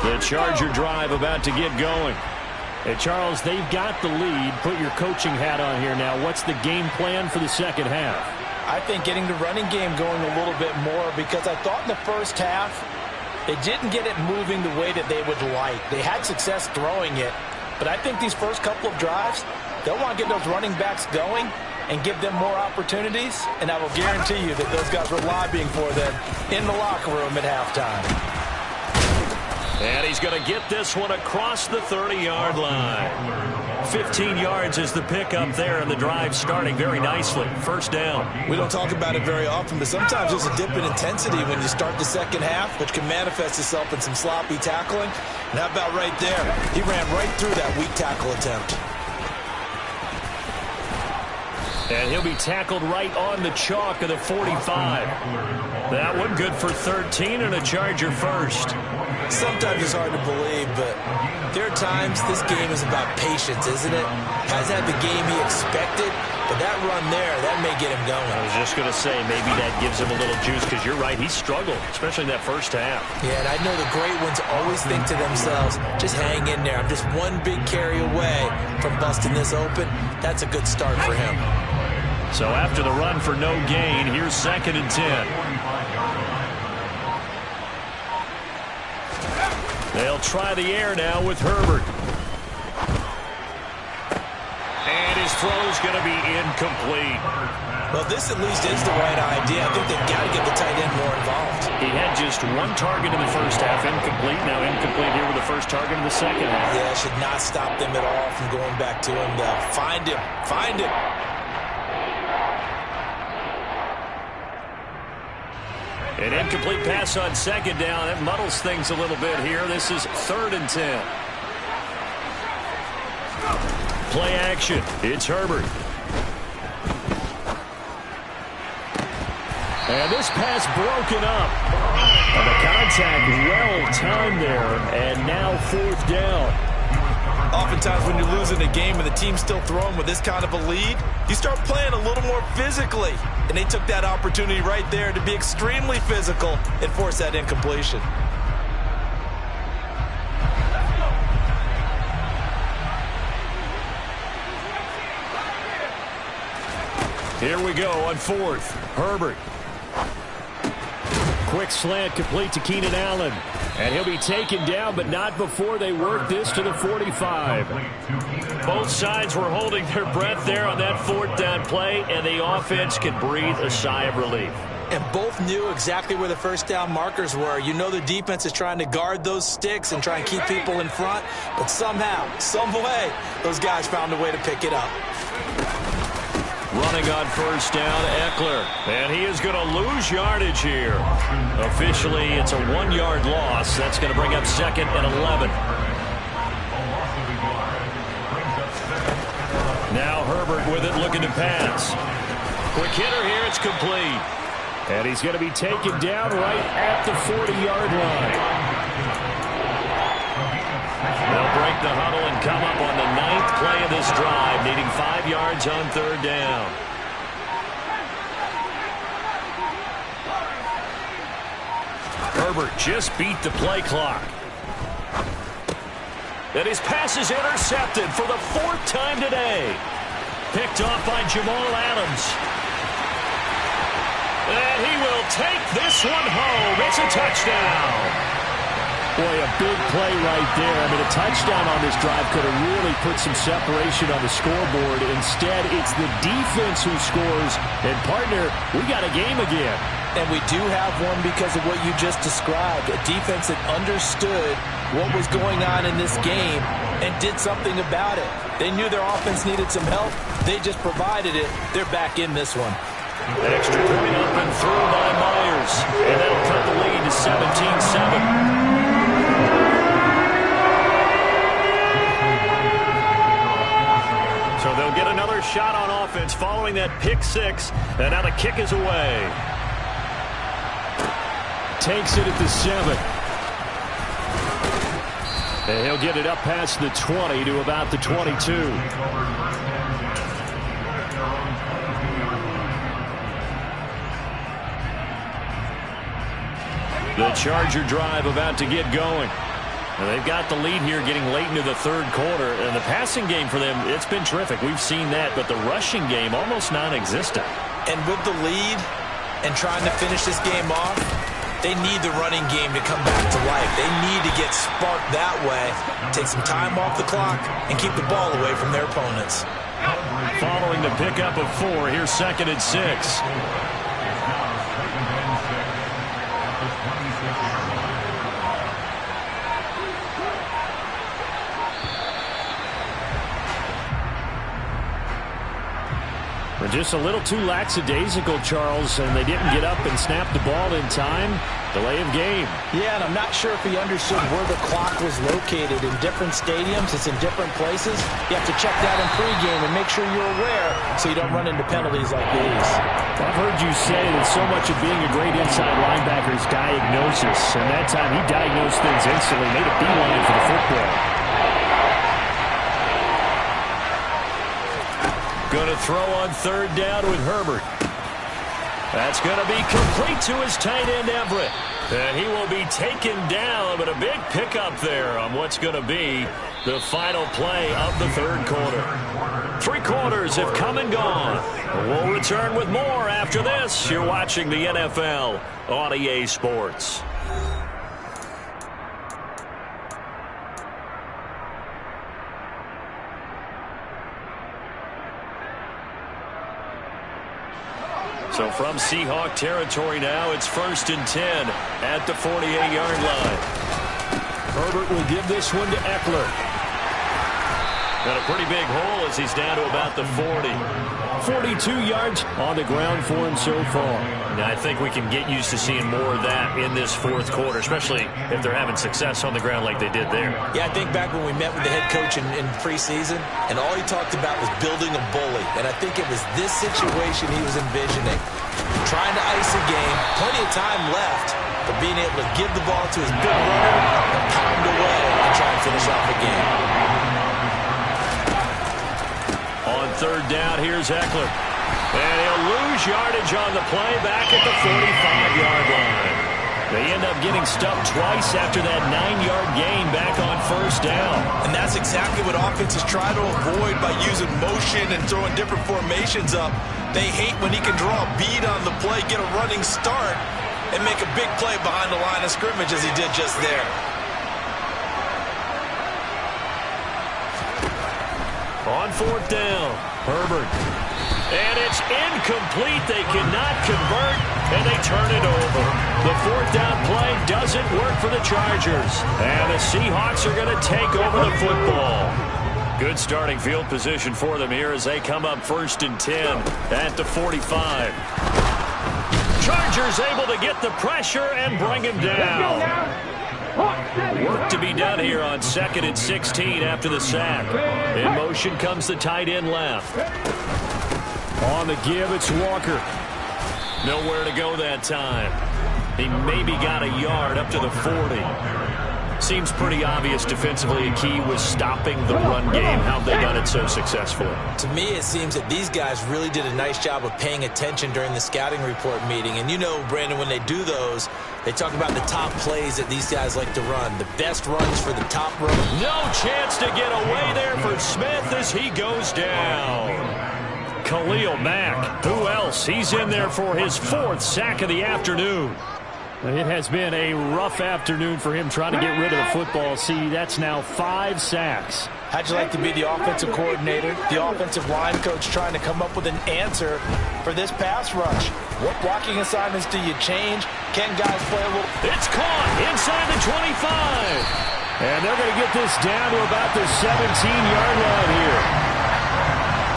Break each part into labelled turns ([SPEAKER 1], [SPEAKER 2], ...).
[SPEAKER 1] The Charger drive about to get going. Hey, Charles, they've got the lead. Put your coaching hat on here now. What's the game plan for the second half?
[SPEAKER 2] I think getting the running game going a little bit more, because I thought in the first half they didn't get it moving the way that they would like. They had success throwing it, but I think these first couple of drives, they'll want to get those running backs going and give them more opportunities, and I will guarantee you that those guys were lobbying for them in the locker room at halftime.
[SPEAKER 1] And he's going to get this one across the 30-yard line. 15 yards is the pickup there, and the drive starting very nicely. First down.
[SPEAKER 2] We don't talk about it very often, but sometimes there's a dip in intensity when you start the second half, which can manifest itself in some sloppy tackling. And how about right there? He ran right through that weak tackle attempt.
[SPEAKER 1] And he'll be tackled right on the chalk of the 45. That one good for 13 and a Charger first.
[SPEAKER 2] Sometimes it's hard to believe, but there are times this game is about patience, isn't it? Guys had the game he expected, but that run there, that may get him going.
[SPEAKER 1] I was just going to say, maybe that gives him a little juice, because you're right, he struggled, especially in that first half.
[SPEAKER 2] Yeah, and I know the great ones always think to themselves, just hang in there. I'm just one big carry away from busting this open. That's a good start for him.
[SPEAKER 1] So after the run for no gain, here's 2nd and 10. They'll try the air now with Herbert. And his throw's going to be incomplete.
[SPEAKER 2] Well, this at least is the right idea. I think they've got to get the tight end more involved.
[SPEAKER 1] He had just one target in the first half, incomplete. Now incomplete here with the first target in the second half.
[SPEAKER 2] Yeah, it should not stop them at all from going back to him. Find him. Find him.
[SPEAKER 1] An incomplete pass on second down. That muddles things a little bit here. This is 3rd and 10. Play action. It's Herbert. And this pass broken up. And the contact well timed there. And now 4th down.
[SPEAKER 2] Oftentimes when you're losing a game and the team's still throwing with this kind of a lead, you start playing a little more physically. And they took that opportunity right there to be extremely physical and force that incompletion.
[SPEAKER 1] Here we go on 4th. Herbert. Quick slant complete to Keenan Allen. And he'll be taken down, but not before they work this to the 45. Both sides were holding their breath there on that 4th down play, and the offense can breathe a sigh of relief.
[SPEAKER 2] And both knew exactly where the first down markers were. You know the defense is trying to guard those sticks and try and keep people in front, but somehow, some way, those guys found a way to pick it up.
[SPEAKER 1] Running on first down, Eckler. And he is going to lose yardage here. Officially, it's a 1-yard loss. That's going to bring up 2nd and 11. Now Herbert with it, looking to pass. Quick hitter here, it's complete. And he's going to be taken down right at the 40-yard line. They'll break the huddle and come up on the 9th play of this drive, needing 5 yards on 3rd down. Herbert just beat the play clock. And his pass is intercepted for the 4th time today. Picked off by Jamal Adams. And he will take this one home. It's a touchdown. Boy, a big play right there. I mean, a touchdown on this drive could have really put some separation on the scoreboard. Instead, it's the defense who scores. And, partner, we got a game again.
[SPEAKER 2] And we do have one because of what you just described. A defense that understood what was going on in this game and did something about it. They knew their offense needed some help. They just provided it. They're back in this one.
[SPEAKER 1] Extra point up and through by Myers. And that'll cut the lead to 17-7. So they'll get another shot on offense following that pick 6. And now the kick is away. Takes it at the 7. And he'll get it up past the 20 to about the 22. The Charger drive about to get going. Well, they've got the lead here getting late into the third quarter, and the passing game for them, it's been terrific. We've seen that, but the rushing game almost non-existent.
[SPEAKER 2] And with the lead and trying to finish this game off, they need the running game to come back to life. They need to get sparked that way, take some time off the clock, and keep the ball away from their opponents.
[SPEAKER 1] Following the pickup of 4, here's 2nd and 6. We're just a little too lackadaisical, Charles, and they didn't get up and snap the ball in time. Delay of game.
[SPEAKER 2] Yeah, and I'm not sure if he understood where the clock was located. In different stadiums, it's in different places. You have to check that in pregame and make sure you're aware so you don't run into penalties like these.
[SPEAKER 1] I've heard you say that so much of being a great inside linebacker is diagnosis, and that time he diagnosed things instantly, made a beeline for the football. Going to throw on 3rd down with Herbert. That's going to be complete to his tight end, Everett. And he will be taken down, but a big pickup there on what's going to be the final play of the third quarter. 3 quarters have come and gone. We'll return with more after this. You're watching the NFL on EA Sports. So from Seahawk territory now, it's 1st and 10 at the 48-yard line. Herbert will give this one to Eckler. Got a pretty big hole as he's down to about the 40. 42 yards on the ground for him so far. Now, I think we can get used to seeing more of that in this 4th quarter, especially if they're having success on the ground like they did there.
[SPEAKER 2] Yeah, I think back when we met with the head coach in preseason, and all he talked about was building a bully. And I think it was this situation he was envisioning. Trying to ice a game, plenty of time left, but being able to give the ball to his good runner and pound away and try and finish off a game.
[SPEAKER 1] On 3rd down, here's Eckler. And he'll lose yardage on the play back at the 45-yard line. They end up getting stuffed twice after that 9-yard gain back on 1st down.
[SPEAKER 2] And that's exactly what offenses try to avoid by using motion and throwing different formations up. They hate when he can draw a bead on the play, get a running start, and make a big play behind the line of scrimmage as he did just there.
[SPEAKER 1] On 4th down, Herbert. And it's incomplete. They cannot convert, and they turn it over. The 4th down play doesn't work for the Chargers. And the Seahawks are going to take over the football. Good starting field position for them here as they come up 1st and 10 at the 45. Chargers able to get the pressure and bring him down. Work to be done here on 2nd and 16 after the sack. In motion comes the tight end left. On the give, it's Walker. Nowhere to go that time. He maybe got a yard up to the 40. Seems pretty obvious defensively a key was stopping the run game. How have they done it so successfully?
[SPEAKER 2] To me, it seems that these guys really did a nice job of paying attention during the scouting report meeting. And you know, Brandon, when they do those, they talk about the top plays that these guys like to run. The best runs for the top row.
[SPEAKER 1] No chance to get away there for Smith as he goes down. Khalil Mack. Who else? He's in there for his 4th sack of the afternoon. It has been a rough afternoon for him trying to get rid of the football. See, that's now 5 sacks.
[SPEAKER 2] How'd you like to be the offensive coordinator, the offensive line coach trying to come up with an answer for this pass rush? What blocking assignments do you change? Can guys play a little?
[SPEAKER 1] It's caught inside the 25. And they're going to get this down to about the 17-yard line here.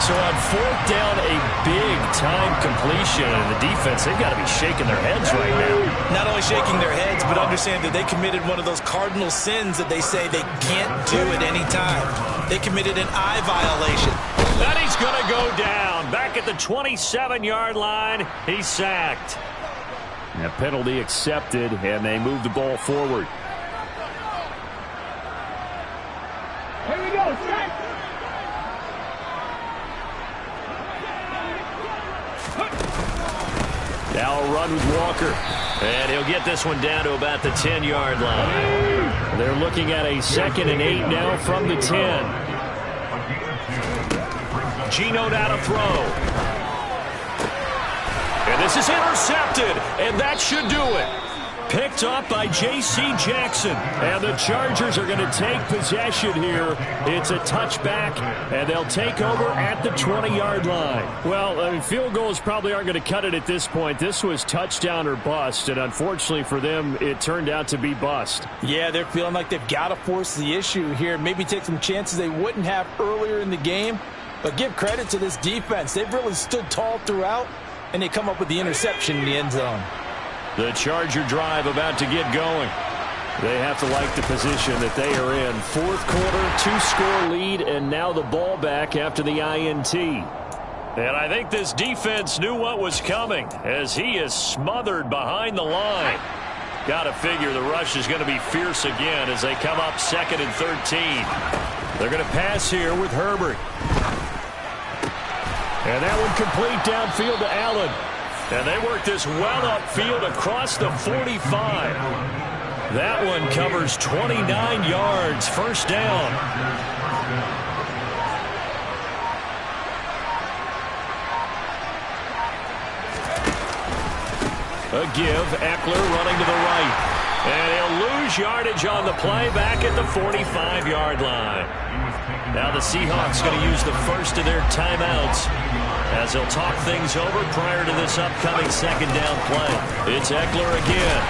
[SPEAKER 1] So on 4th down, a big-time completion. And the defense, they've got to be shaking their heads right now.
[SPEAKER 2] Not only shaking their heads, but understand that they committed one of those cardinal sins that they say they can't do at any time. They committed an eye violation.
[SPEAKER 1] And he's going to go down. Back at the 27-yard line, he's sacked. And a penalty accepted, and they move the ball forward.
[SPEAKER 3] Here we go, set.
[SPEAKER 1] Now run with Walker. And he'll get this one down to about the 10-yard line. They're looking at a 2nd and 8 now from the 10. Geno now to throw. And this is intercepted, and that should do it. Picked up by J.C. Jackson. And the Chargers are going to take possession here. It's a touchback, and they'll take over at the 20-yard line. Well, I mean, field goals probably aren't going to cut it at this point. This was touchdown or bust, and unfortunately for them, it turned out to be bust.
[SPEAKER 2] Yeah, they're feeling like they've got to force the issue here. Maybe take some chances they wouldn't have earlier in the game. But give credit to this defense. They've really stood tall throughout, and they come up with the interception in the end zone.
[SPEAKER 1] The Charger drive about to get going. They have to like the position that they are in. 4th quarter, 2-score lead, and now the ball back after the INT. And I think this defense knew what was coming as he is smothered behind the line. Got to figure the rush is going to be fierce again as they come up 2nd and 13. They're going to pass here with Herbert. And that one complete downfield to Allen. And they work this well upfield across the 45. That one covers 29 yards. First down. A give. Eckler running to the right. And he'll lose yardage on the play back at the 45-yard line. Now the Seahawks going to use the first of their timeouts as they'll talk things over prior to this upcoming 2nd down play. It's Eckler again.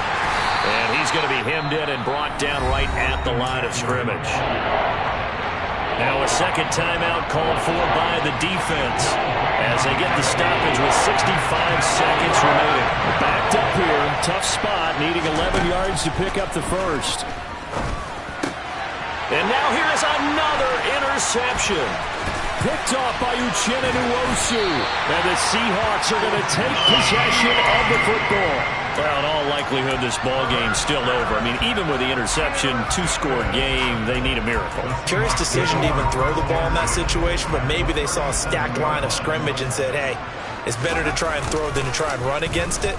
[SPEAKER 1] And he's going to be hemmed in and brought down right at the line of scrimmage. Now a 2nd timeout called for by the defense as they get the stoppage with 65 seconds remaining. Backed up here, tough spot, needing 11 yards to pick up the first. And now here's another interception. Picked off by Uchenna Nwosu. And the Seahawks are going to take possession of the football. Well, in all likelihood, this ball game's still over. I mean, even with the interception, 2-score game, they need a miracle.
[SPEAKER 2] Curious decision to even throw the ball in that situation, but maybe they saw a stacked line of scrimmage and said, hey, it's better to try and throw than to try and run against it.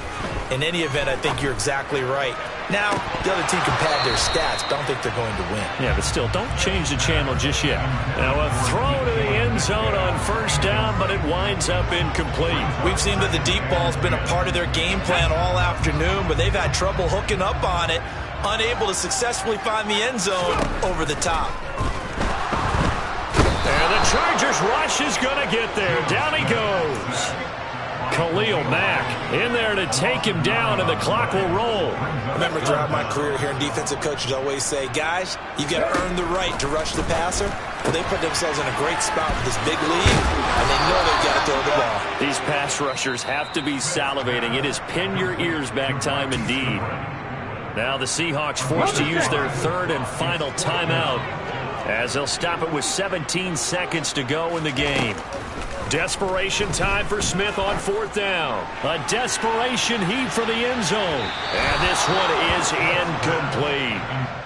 [SPEAKER 2] In any event, I think you're exactly right. Now, the other team can pad their stats. Don't think they're going to win.
[SPEAKER 1] Yeah, but still, don't change the channel just yet. Now, a throw to the end zone on first down, but it winds up incomplete.
[SPEAKER 2] We've seen that the deep ball's been a part of their game plan all afternoon, but they've had trouble hooking up on it, unable to successfully find the end zone over the top.
[SPEAKER 1] And the Chargers rush is going to get there. Down he goes. Khalil Mack in there to take him down, and the clock will roll.
[SPEAKER 2] I remember throughout my career hearing defensive coaches always say, guys, you got to earn the right to rush the passer. Well, they put themselves in a great spot with this big lead, and they know they've got to throw the ball.
[SPEAKER 1] These pass rushers have to be salivating. It is pin your ears back time indeed. Now the Seahawks forced to use their 3rd and final timeout as they'll stop it with 17 seconds to go in the game. Desperation time for Smith on 4th down. A desperation heave for the end zone. And this one is incomplete.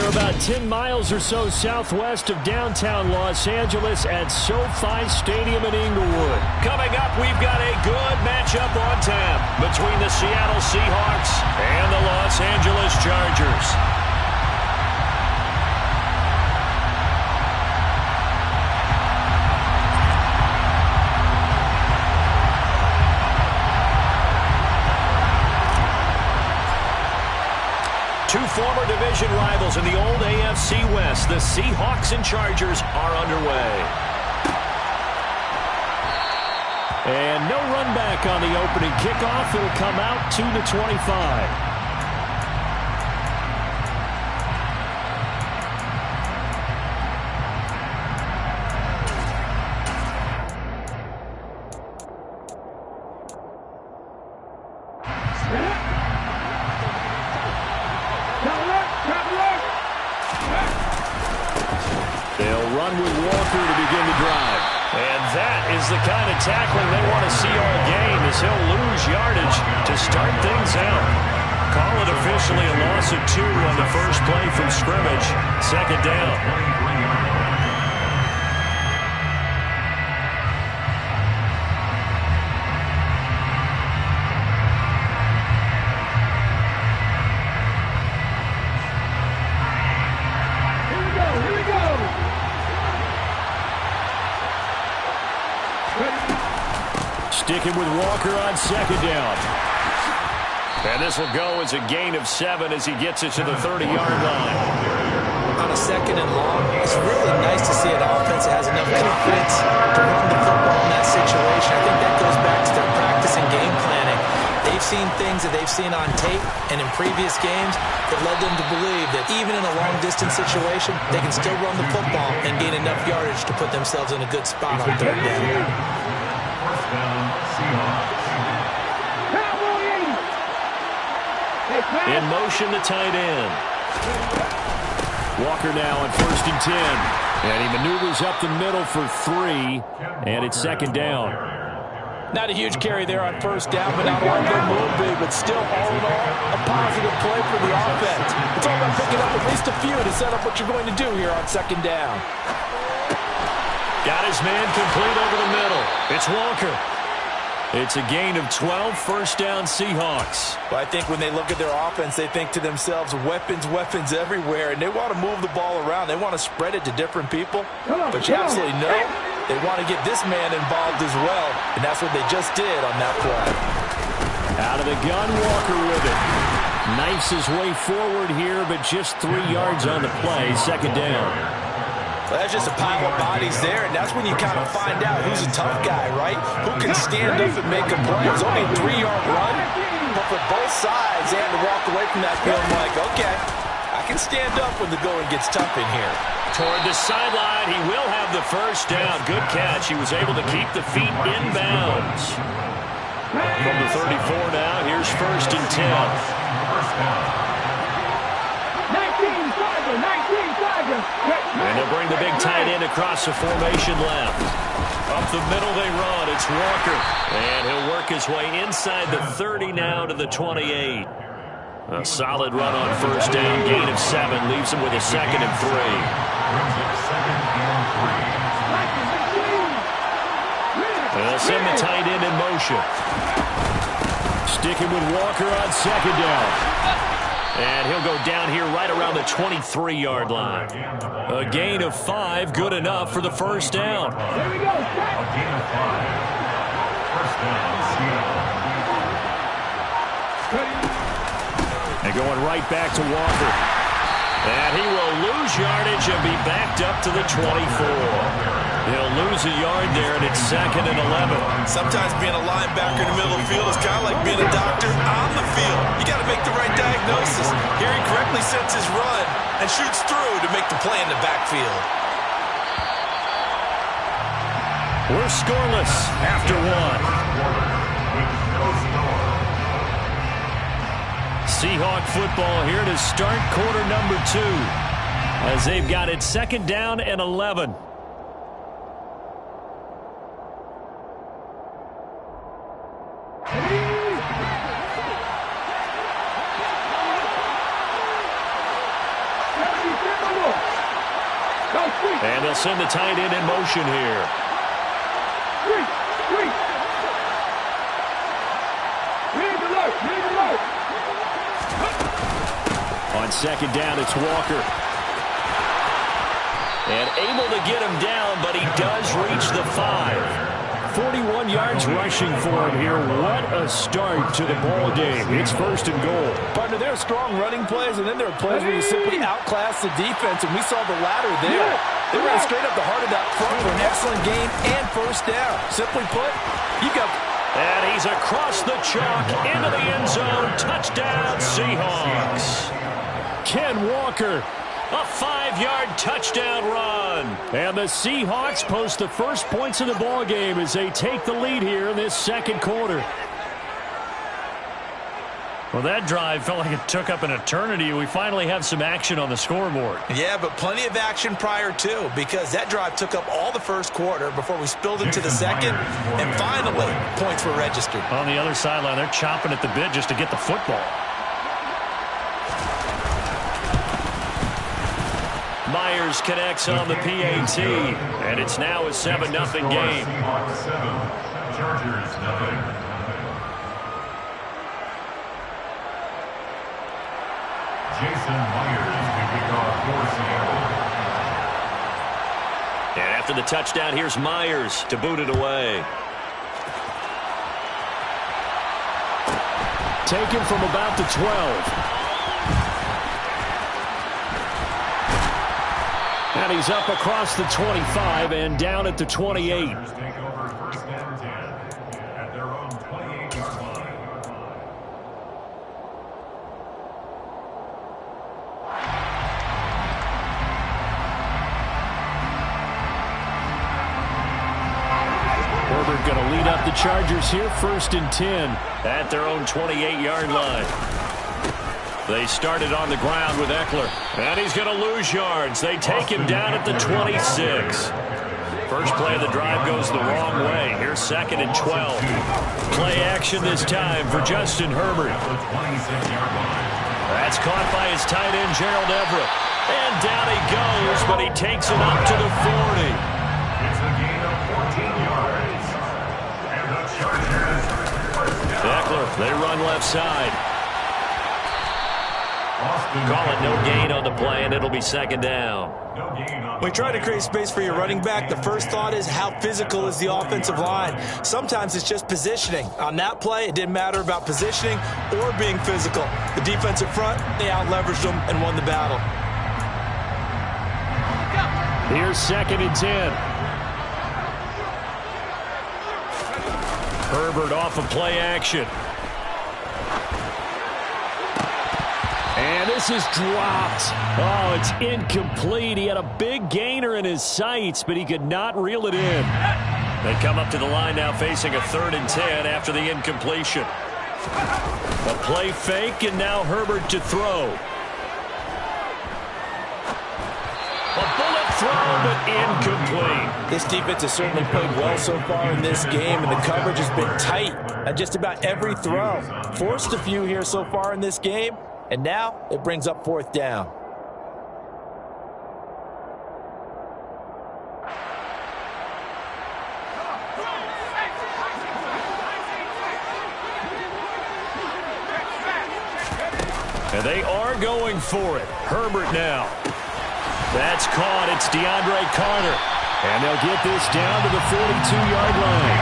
[SPEAKER 1] We're about 10 miles or so southwest of downtown Los Angeles at SoFi Stadium in Inglewood.
[SPEAKER 4] Coming up, we've got a good matchup on tap between the Seattle Seahawks and the Los Angeles Chargers. Two former division rivals in the old AFC West. The Seahawks and Chargers are underway.
[SPEAKER 1] And no run back on the opening kickoff. It'll come out to the 25.
[SPEAKER 4] They'll run with Walker to begin the drive. And that is the kind of tackling they want to see all game, as he'll lose yardage to start things out. Call it officially a loss of 2 on the first play from scrimmage. Second down.
[SPEAKER 1] Sticking with Walker on second down.
[SPEAKER 4] And this will go as a gain of 7 as he gets it to the 30-yard line.
[SPEAKER 2] On a second and long, it's really nice to see an offense that has enough confidence to run the football in that situation. I think that goes back to their practice and game planning. They've seen things that they've seen on tape and in previous games that led them to believe that even in a long-distance situation, they can still run the football and gain enough yardage to put themselves in a good spot on third down.
[SPEAKER 4] In motion, the tight end.
[SPEAKER 1] Walker now on 1st and 10. And he maneuvers up the middle for 3. And it's second down.
[SPEAKER 2] Not a huge carry there on first down, but not a lot of them will be. But still, all in all, a positive play for the offense. It's all about picking up at least a few to set up what you're going to do here on second down.
[SPEAKER 4] Got his man complete over the middle. It's Walker. It's a gain of 12, first down Seahawks.
[SPEAKER 2] Well, I think when they look at their offense, they think to themselves, weapons, weapons everywhere, and they want to move the ball around. They want to spread it to different people. But you absolutely know they want to get this man involved as well, and that's what they just did on that play.
[SPEAKER 1] Out of the gun, Walker with it. Knifes his way forward here, but just 3 yards on the play, second down.
[SPEAKER 2] Well, that's just a pile of bodies there, and that's when you kind of find out who's a tough guy, right? Who can stand up and make a play. It was only a 3-yard run, but for both sides, they had to walk away from that field like, okay, I can stand up when the going gets tough in here.
[SPEAKER 4] Toward the sideline, he will have the first down. Good catch. He was able to keep the feet in bounds. From the 34 now, here's 1st and 10. And they'll bring the big tight end across the formation left. Up the middle they run. It's Walker. And he'll work his way inside the 30 now to the 28. A solid run on first down. Gain of 7. Leaves him with a 2nd and 3. They'll send the tight end in motion.
[SPEAKER 1] Sticking with Walker on second down.
[SPEAKER 4] And he'll go down here right around the 23-yard line. A gain of 5, good enough for the first down.
[SPEAKER 3] Here we go, a gain of 5. First down,
[SPEAKER 4] Seattle. And going right back to Walker. And he will lose yardage and be backed up to the 24. He'll lose a yard there, and it's 2nd and 11.
[SPEAKER 2] Sometimes being a linebacker in the middle of the field is kind of like being a doctor on the field. You got to make the right diagnosis. Here he correctly sets his run and shoots through to make the play in the backfield.
[SPEAKER 4] We're scoreless after 1. Seahawk football here to start quarter number 2 as they've got it 2nd down and 11. And they'll send the tight end in motion here.
[SPEAKER 1] On second down, it's Walker.
[SPEAKER 4] And able to get him down, but he does reach the 5.
[SPEAKER 1] 41 yards rushing for him here. What a start to the ball game. It's first and goal.
[SPEAKER 2] Partner, there are strong running plays, and then there are plays where you simply outclass the defense, and we saw the latter there. They ran straight up the heart of that front for an excellent game and first down. Simply put, you got...
[SPEAKER 4] And he's across the chalk into the end zone. Touchdown, Seahawks.
[SPEAKER 1] Ken Walker.
[SPEAKER 4] A 5-yard touchdown run.
[SPEAKER 1] And the Seahawks post the first points of the ball game as they take the lead here in this second quarter.
[SPEAKER 4] Well, that drive felt like it took up an eternity. We finally have some action on the scoreboard.
[SPEAKER 2] Yeah, but plenty of action prior to, because that drive took up all the first quarter before we spilled into the second, and finally, points were registered.
[SPEAKER 4] On the other sideline, they're chomping at the bit just to get the football. Myers connects on the PAT, and it's now a 7-0 game.
[SPEAKER 3] Chargers 0. Jason Myers to kick off for Seattle.
[SPEAKER 4] And after the touchdown, here's Myers to boot it away.
[SPEAKER 1] Taken from about the 12. And he's up across the 25 and down at the 28.
[SPEAKER 3] Take over first and 10 at their own 28-yard line.
[SPEAKER 1] Herbert going to lead up the Chargers here, first and 10.
[SPEAKER 4] At their own 28-yard line. They started on the ground with Eckler. And he's going to lose yards. They take him down at the 26. First play of the drive goes the wrong way. Here's second and 12. Play action this time for Justin Herbert. That's caught by his tight end, Gerald Everett. And down he goes, but he takes it up to the 40.
[SPEAKER 3] It's a gain of 14 yards. And the Chargers first down.
[SPEAKER 4] Eckler, they run left side. Call it no gain on the play, and it'll be second down.
[SPEAKER 2] When you try to create space for your running back, the first thought is how physical is the offensive line. Sometimes it's just positioning. On that play, it didn't matter about positioning or being physical. The defensive front, they out-leveraged them and won the battle.
[SPEAKER 1] Here's second and 10.
[SPEAKER 4] Herbert off of play action.
[SPEAKER 1] And this is dropped. Oh, it's incomplete. He had a big gainer in his sights, but he could not reel it in.
[SPEAKER 4] They come up to the line now facing a 3rd and 10 after the incompletion. A play fake, and now Herbert to throw. A bullet throw, but incomplete.
[SPEAKER 2] This defense has certainly played well so far in this game, and the coverage has been tight at just about every throw. Forced a few here so far in this game. And now it brings up 4th down.
[SPEAKER 4] And they are going for it. Herbert now. That's caught. It's DeAndre Carter.
[SPEAKER 1] And they'll get this down to the 42-yard line.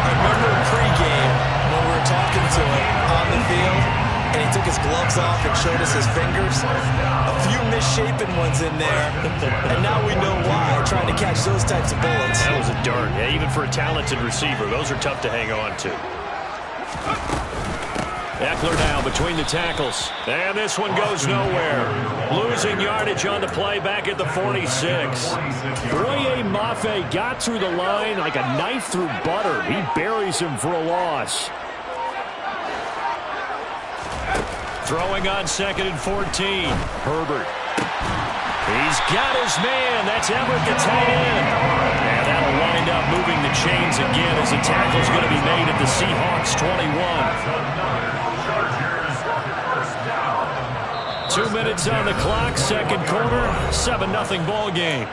[SPEAKER 2] I remember pregame when we were talking to him on the field. And he took his gloves off and showed us his fingers. A few misshapen ones in there. And now we know why, trying to catch those types of bullets.
[SPEAKER 4] That was a dart. Yeah, even for a talented receiver, those are tough to hang on to. Eckler now between the tackles. And this one goes nowhere. Losing yardage on the play back at the 46.
[SPEAKER 1] Boye Mafe got through the line like a knife through butter. He buries him for a loss.
[SPEAKER 4] Throwing on 2nd and 14. Herbert. He's got his man. That's Everett, the tight end. And that'll wind up moving the chains again as the tackle's going to be made at the Seahawks 21. 2 minutes on the clock, second quarter, 7-0 ball game.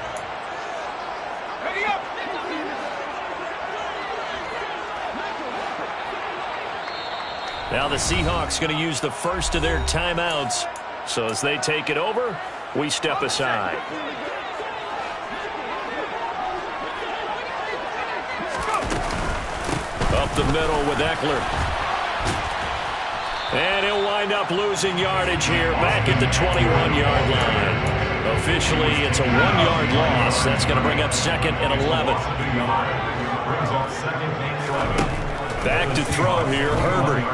[SPEAKER 4] Now the Seahawks going to use the first of their timeouts. So as they take it over, we step aside. Up the middle with Eckler. And he'll wind up losing yardage here back at the 21-yard line. Officially, it's a 1-yard loss. That's going to bring up 2nd and 11. Back to throw here, Herbert.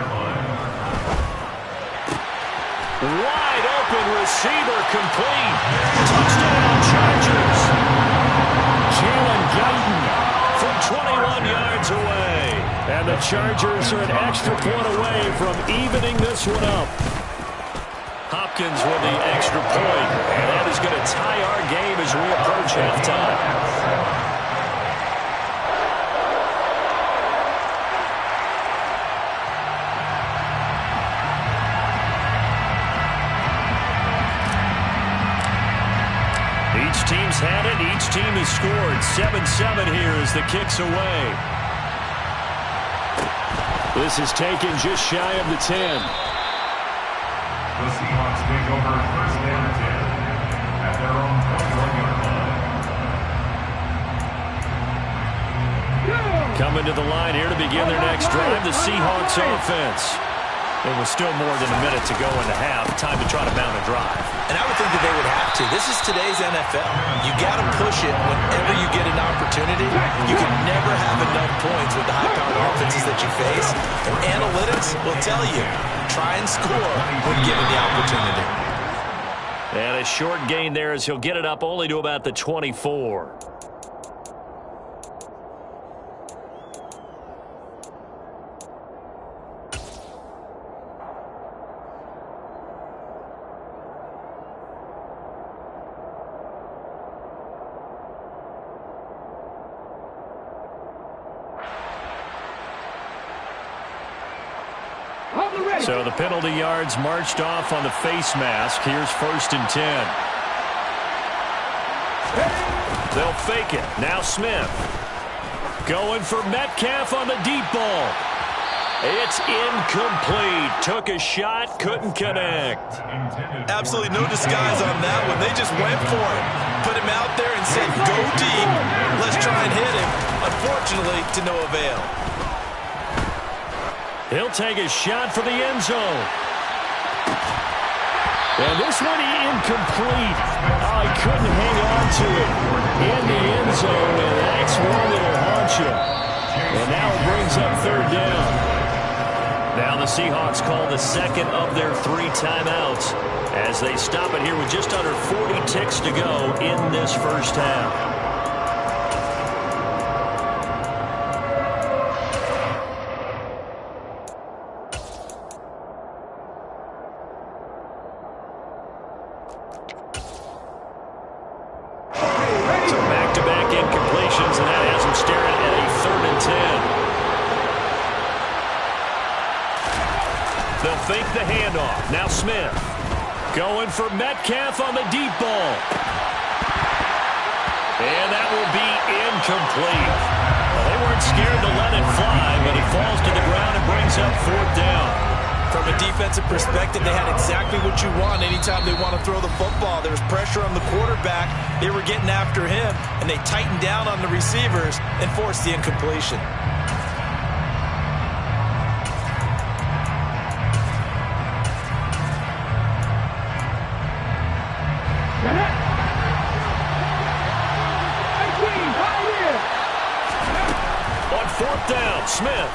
[SPEAKER 4] Wide open receiver, complete. Touchdown, Chargers.
[SPEAKER 1] Jalen Guyton
[SPEAKER 4] From 21 yards away.
[SPEAKER 1] And the Chargers are an extra point away from evening this one up.
[SPEAKER 4] Hopkins with the extra point. And that is going to tie our game as we approach halftime. Each team's had it. Each team has scored. 7-7 here as the kick's away.
[SPEAKER 1] This is taken just shy of the 10.
[SPEAKER 3] The Seahawks take over 1st and 10 at their own 21-yard line.
[SPEAKER 4] Coming to the line here to begin their next drive, the Seahawks offense. It was still more than a minute to go in the half. Time to try to mount a drive.
[SPEAKER 2] And I would think that they would have to. This is today's NFL. You got to push it whenever you get an opportunity. You can never have enough points with the high-powered offenses that you face. And analytics will tell you, try and score when given the opportunity.
[SPEAKER 4] And a short gain there as he'll get it up only to about the 24. So the penalty yards marched off on the face mask. Here's 1st and 10. They'll fake it. Now Smith. Going for Metcalf on the deep ball. It's incomplete. Took a shot, couldn't connect.
[SPEAKER 2] Absolutely no disguise on that one. They just went for it. Put him out there and said, go deep. Let's try and hit him. Unfortunately, to no avail.
[SPEAKER 4] He'll take a shot for the end zone.
[SPEAKER 1] And this one incomplete. Oh, he couldn't hang on to it in the end zone, and that's one that'll haunt you. And now it brings up 3rd down.
[SPEAKER 4] Now the Seahawks call the 2nd of their 3 timeouts as they stop it here with just under 40 ticks to go in this first half. Fake the handoff. Now Smith. Going for Metcalf on the deep ball. And that will be incomplete. Well, they weren't scared to let it fly, but it falls to the ground and brings up 4th down.
[SPEAKER 2] From a defensive perspective, they had exactly what you want anytime they want to throw the football. There was pressure on the quarterback. They were getting after him, and they tightened down on the receivers and forced the incompletion.
[SPEAKER 4] On 4th down, Smith.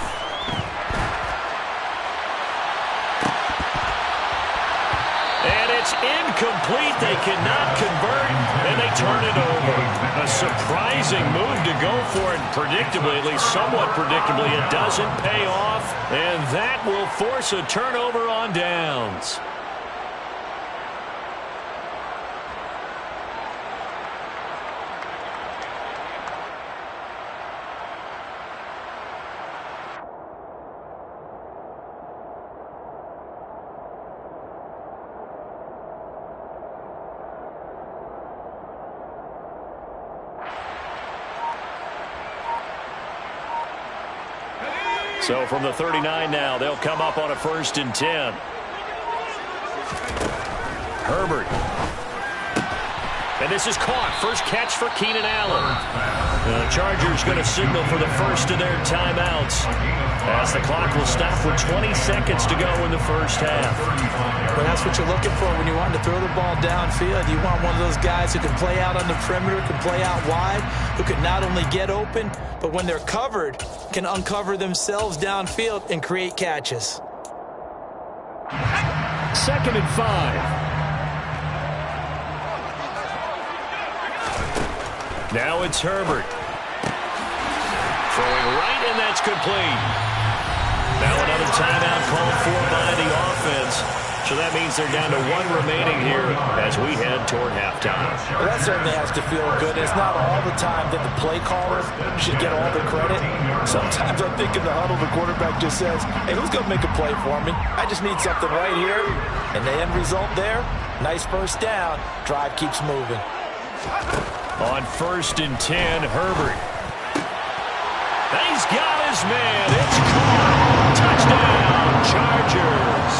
[SPEAKER 4] And it's incomplete. They cannot convert, and they turn it over. A surprising move to go for it. Predictably, at least somewhat predictably, it doesn't pay off, and that will force a turnover on downs. So from the 39 now, they'll come up on a 1st and 10. Herbert. And this is caught. First catch for Keenan Allen. The Chargers going to signal for the first of their timeouts as the clock will stop with 20 seconds to go in the first half.
[SPEAKER 2] Well, that's what you're looking for when you want to throw the ball downfield. You want one of those guys who can play out on the perimeter, can play out wide, who can not only get open, but when they're covered, can uncover themselves downfield and create catches.
[SPEAKER 1] 2nd and 5.
[SPEAKER 4] Now it's Herbert. Throwing right, and that's complete. Now another timeout called for by the offense. So that means they're down to 1 remaining here as we head toward halftime.
[SPEAKER 2] Well, that certainly has to feel good. It's not all the time that the play caller should get all the credit. Sometimes I think in the huddle, the quarterback just says, hey, who's going to make a play for me? I just need something right here. And the end result there, nice first down. Drive keeps moving.
[SPEAKER 4] On 1st and 10, Herbert. He's got his man. It's caught. Touchdown, Chargers.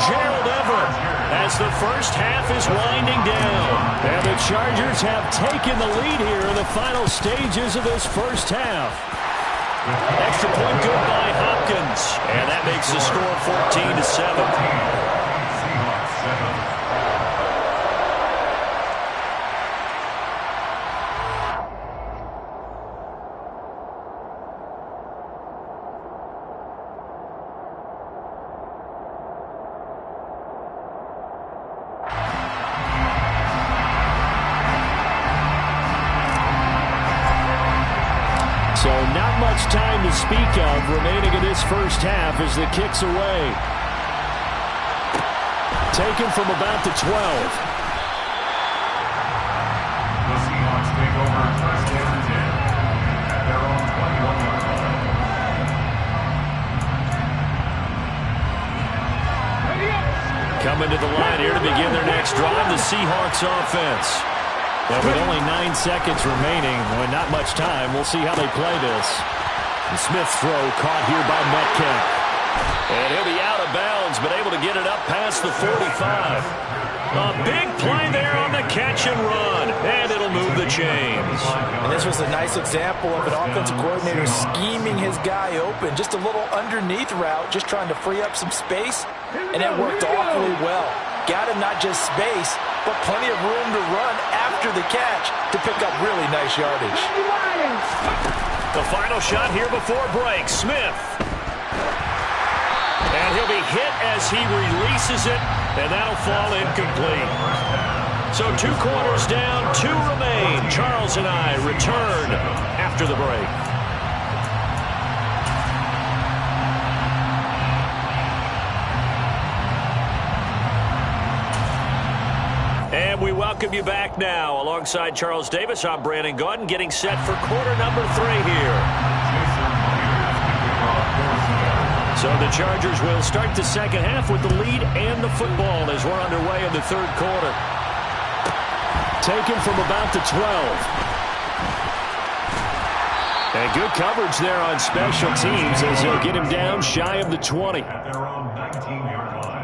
[SPEAKER 4] Gerald Everett as the first half is winding down.
[SPEAKER 1] And the Chargers have taken the lead here in the final stages of this first half.
[SPEAKER 4] Extra point good by Hopkins. And that makes the score 14-7.
[SPEAKER 1] So not much time to speak of remaining in this first half as the kick's away. Taken from about the 12.
[SPEAKER 3] The Seahawks take over first and 10 at their own 21-yard line.
[SPEAKER 4] Coming to the line here to begin their next drive, the Seahawks offense.
[SPEAKER 1] Well, with only 9 seconds remaining, well, not much time, we'll see how they play this. And Smith's throw caught here by Metcalf.
[SPEAKER 4] And he'll be out of bounds, but able to get it up past the 45. A big play there on the catch and run, and it'll move the chains.
[SPEAKER 2] And this was a nice example of an offensive coordinator scheming his guy open. Just a little underneath route, just trying to free up some space, and it worked awfully well. Got him not just space, but plenty of room to run after the catch to pick up really nice yardage.
[SPEAKER 4] The final shot here before break, Smith. And he'll be hit as he releases it, and that'll fall incomplete. So 2 quarters down, 2 remain. Charles and I return after the break. And we welcome you back now. Alongside Charles Davis, I'm Brandon Gaudin, getting set for quarter number 3 here. So the Chargers will start the second half with the lead and the football as we're underway in the 3rd quarter.
[SPEAKER 1] Taken from about the 12. And good coverage there on special teams as they'll get him down shy of the 20.
[SPEAKER 3] At their own 19-yard line.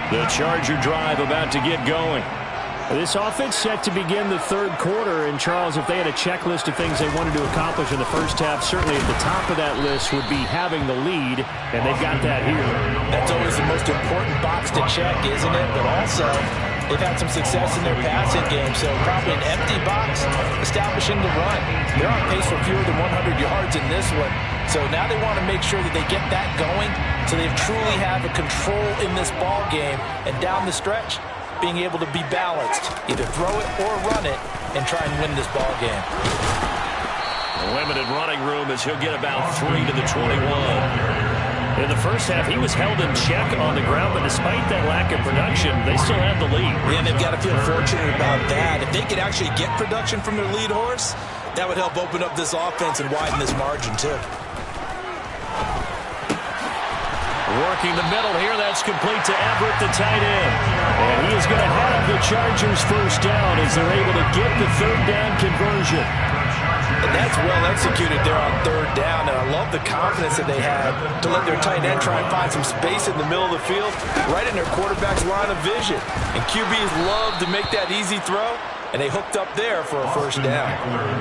[SPEAKER 1] The Charger drive about to get going. This offense set to begin the 3rd quarter. And, Charles, if they had a checklist of things they wanted to accomplish in the first half, certainly at the top of that list would be having the lead, and they've got that here.
[SPEAKER 2] That's always the most important box to check, isn't it? But also, they've had some success in their passing game, so probably an empty box establishing the run. They're on pace for fewer than 100 yards in this one. So now they want to make sure that they get that going so they truly have a control in this ball game. And down the stretch, being able to be balanced. Either throw it or run it and try and win this ball game.
[SPEAKER 4] Limited running room as he'll get about 3 to the 21. In the first half, he was held in check on the ground, but despite that lack of production, they still have the lead.
[SPEAKER 2] Yeah, and they've got to feel fortunate about that. If they could actually get production from their lead horse, that would help open up this offense and widen this margin, too.
[SPEAKER 4] Working the middle here, that's complete to Everett, the tight end.
[SPEAKER 1] And he is going to have the Chargers first down as they're able to get the 3rd down conversion.
[SPEAKER 2] And that's well executed there on third down. And I love the confidence that they had to let their tight end try and find some space in the middle of the field, right in their quarterback's line of vision. And QBs love to make that easy throw. And they hooked up there for a first down.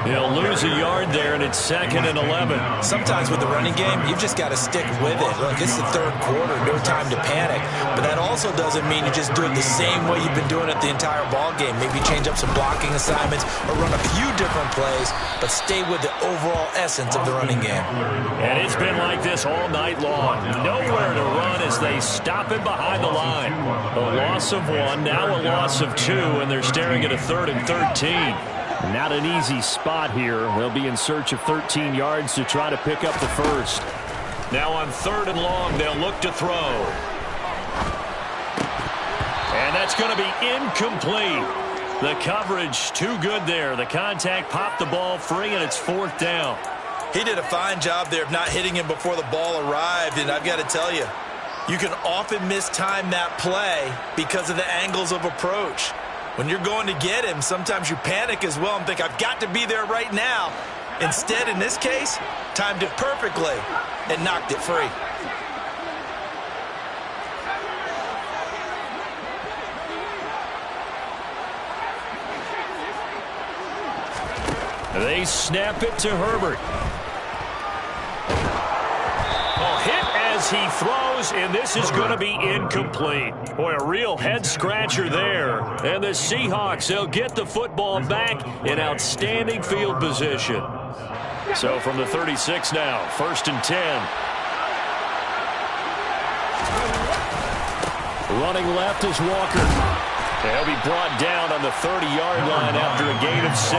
[SPEAKER 4] He'll lose a yard there, and it's 2nd and 11.
[SPEAKER 2] Sometimes with the running game, you've just got to stick with it. Look, it's the third quarter, no time to panic. But that also doesn't mean you just do it the same way you've been doing it the entire ball game. Maybe change up some blocking assignments or run a few different plays, but stay with the overall essence of the running game.
[SPEAKER 4] And it's been like this all night long. Nowhere to run as they stop it behind the line. A loss of 1, now a loss of 2, and they're staring at a 3rd and 13.
[SPEAKER 1] Not an easy spot here. They'll be in search of 13 yards to try to pick up the first.
[SPEAKER 4] Now on 3rd and long, they'll look to throw. And that's going to be incomplete. The coverage too good there. The contact popped the ball free, and it's 4th down.
[SPEAKER 2] He did a fine job there of not hitting him before the ball arrived, and I've got to tell you, you can often mistime that play because of the angles of approach. When you're going to get him, sometimes you panic as well and think, I've got to be there right now. Instead, in this case, timed it perfectly and knocked it free.
[SPEAKER 4] They snap it to Herbert. Hit as he throws, and this is going to be incomplete. Boy, a real head-scratcher there. And the Seahawks, they'll get the football back in outstanding field position. So from the 36 now, 1st and 10.
[SPEAKER 1] Running left is Walker.
[SPEAKER 4] They'll be brought down on the 30-yard line after a gain of 6.